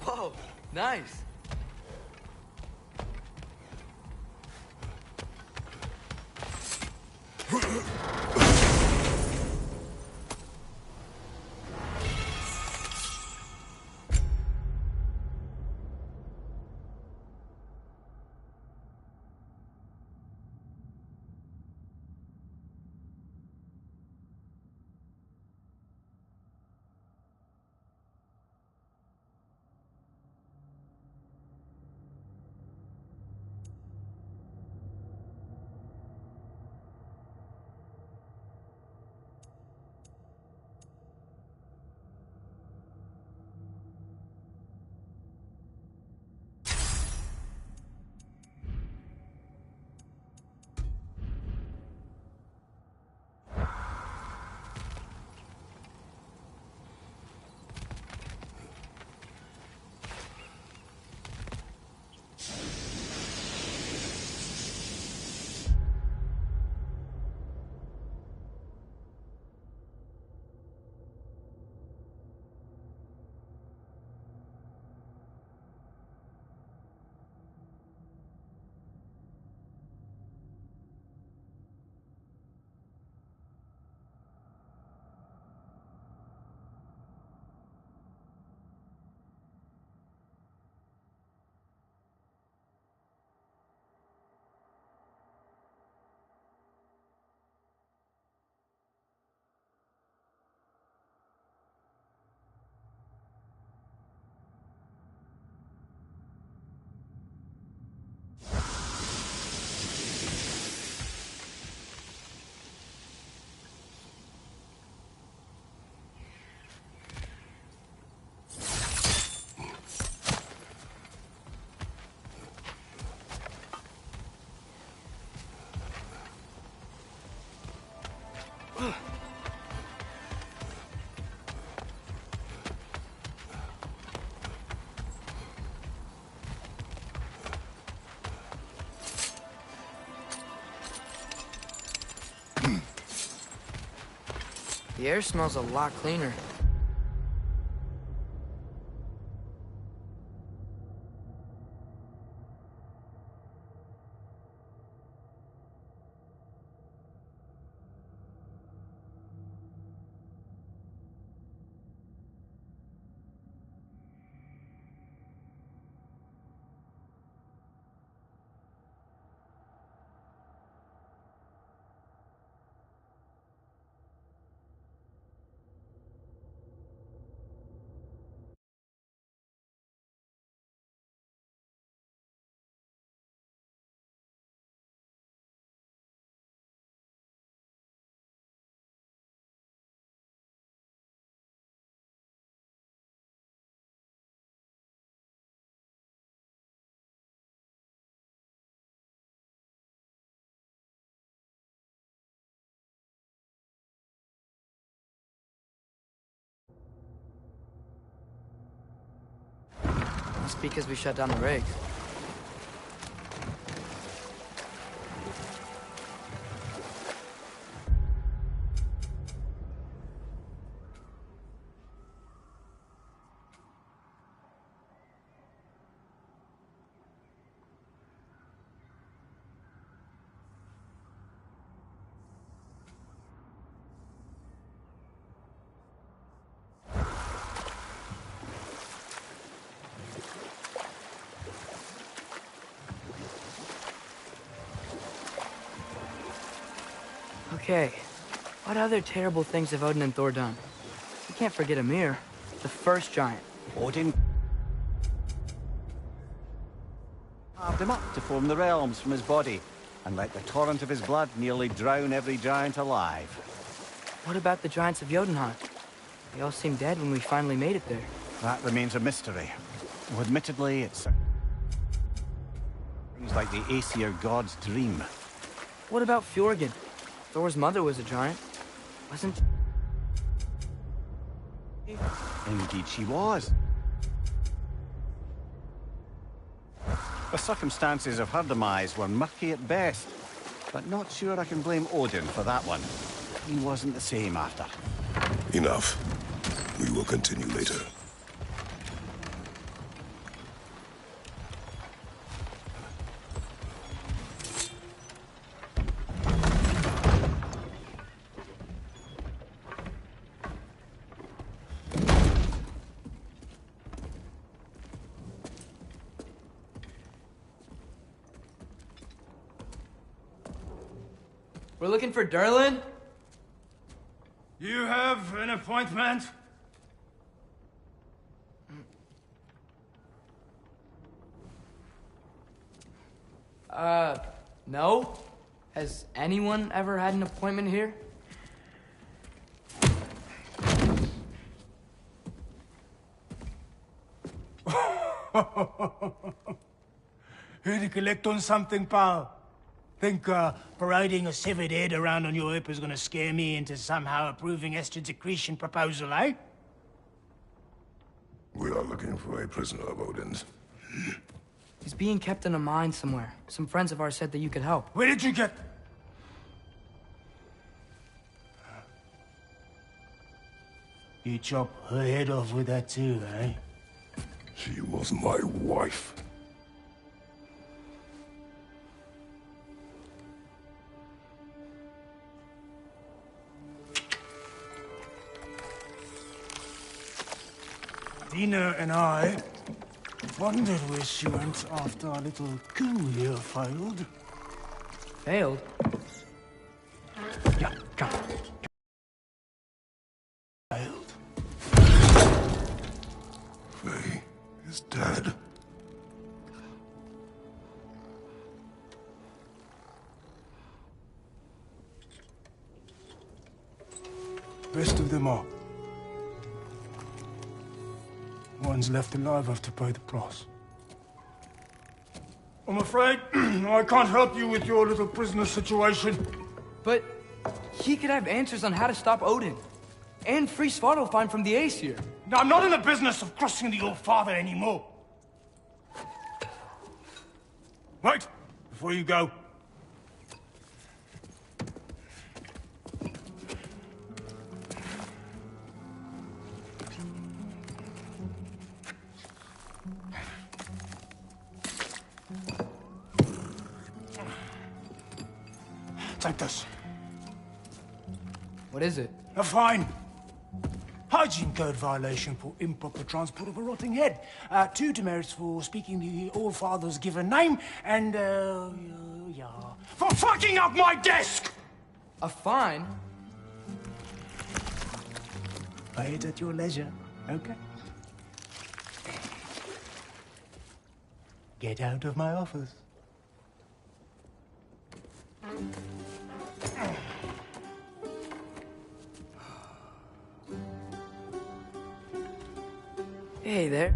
Whoa, nice. The air smells a lot cleaner. because we shut down the rigs. Okay, what other terrible things have Odin and Thor done? We can't forget Ymir, the first giant. Odin carved him up to form the realms from his body, and let the torrent of his blood nearly drown every giant alive. What about the giants of Jotunheim? They all seemed dead when we finally made it there. That remains a mystery. Though admittedly, it's things like the Aesir god's dream. What about Fjorgyn? Thor's mother was a giant, wasn't... Indeed she was. The circumstances of her demise were murky at best, but not sure I can blame Odin for that one. He wasn't the same after. Enough. We will continue later. We're looking for Durlin? You have an appointment? No? Has anyone ever had an appointment here? Here to collect on something, pal? Think parading a severed head around on your hip is gonna scare me into somehow approving Estrid's accretion proposal, eh? We are looking for a prisoner of Odin's. He's being kept in a mine somewhere. Some friends of ours said that you could help. Where did you get... You chop her head off with that too, eh? She was my wife. Dina and I wondered where she went after our little coup here failed. Failed? Yeah, come on. Failed. Faye is dead. Best of them all. Ones left alive have to pay the price. I'm afraid I can't help you with your little prisoner situation. But he could have answers on how to stop Odin. And free Svartalfheim from the Aesir. Now, I'm not in the business of crossing the old father anymore. Wait, before you go. Take this. What is it? A fine. Hygiene code violation for improper transport of a rotting head. 2 demerits for speaking the All-Father's given name, and, yeah... for fucking up my desk! A fine? Pay it at your leisure, okay? Get out of my office. Hey there.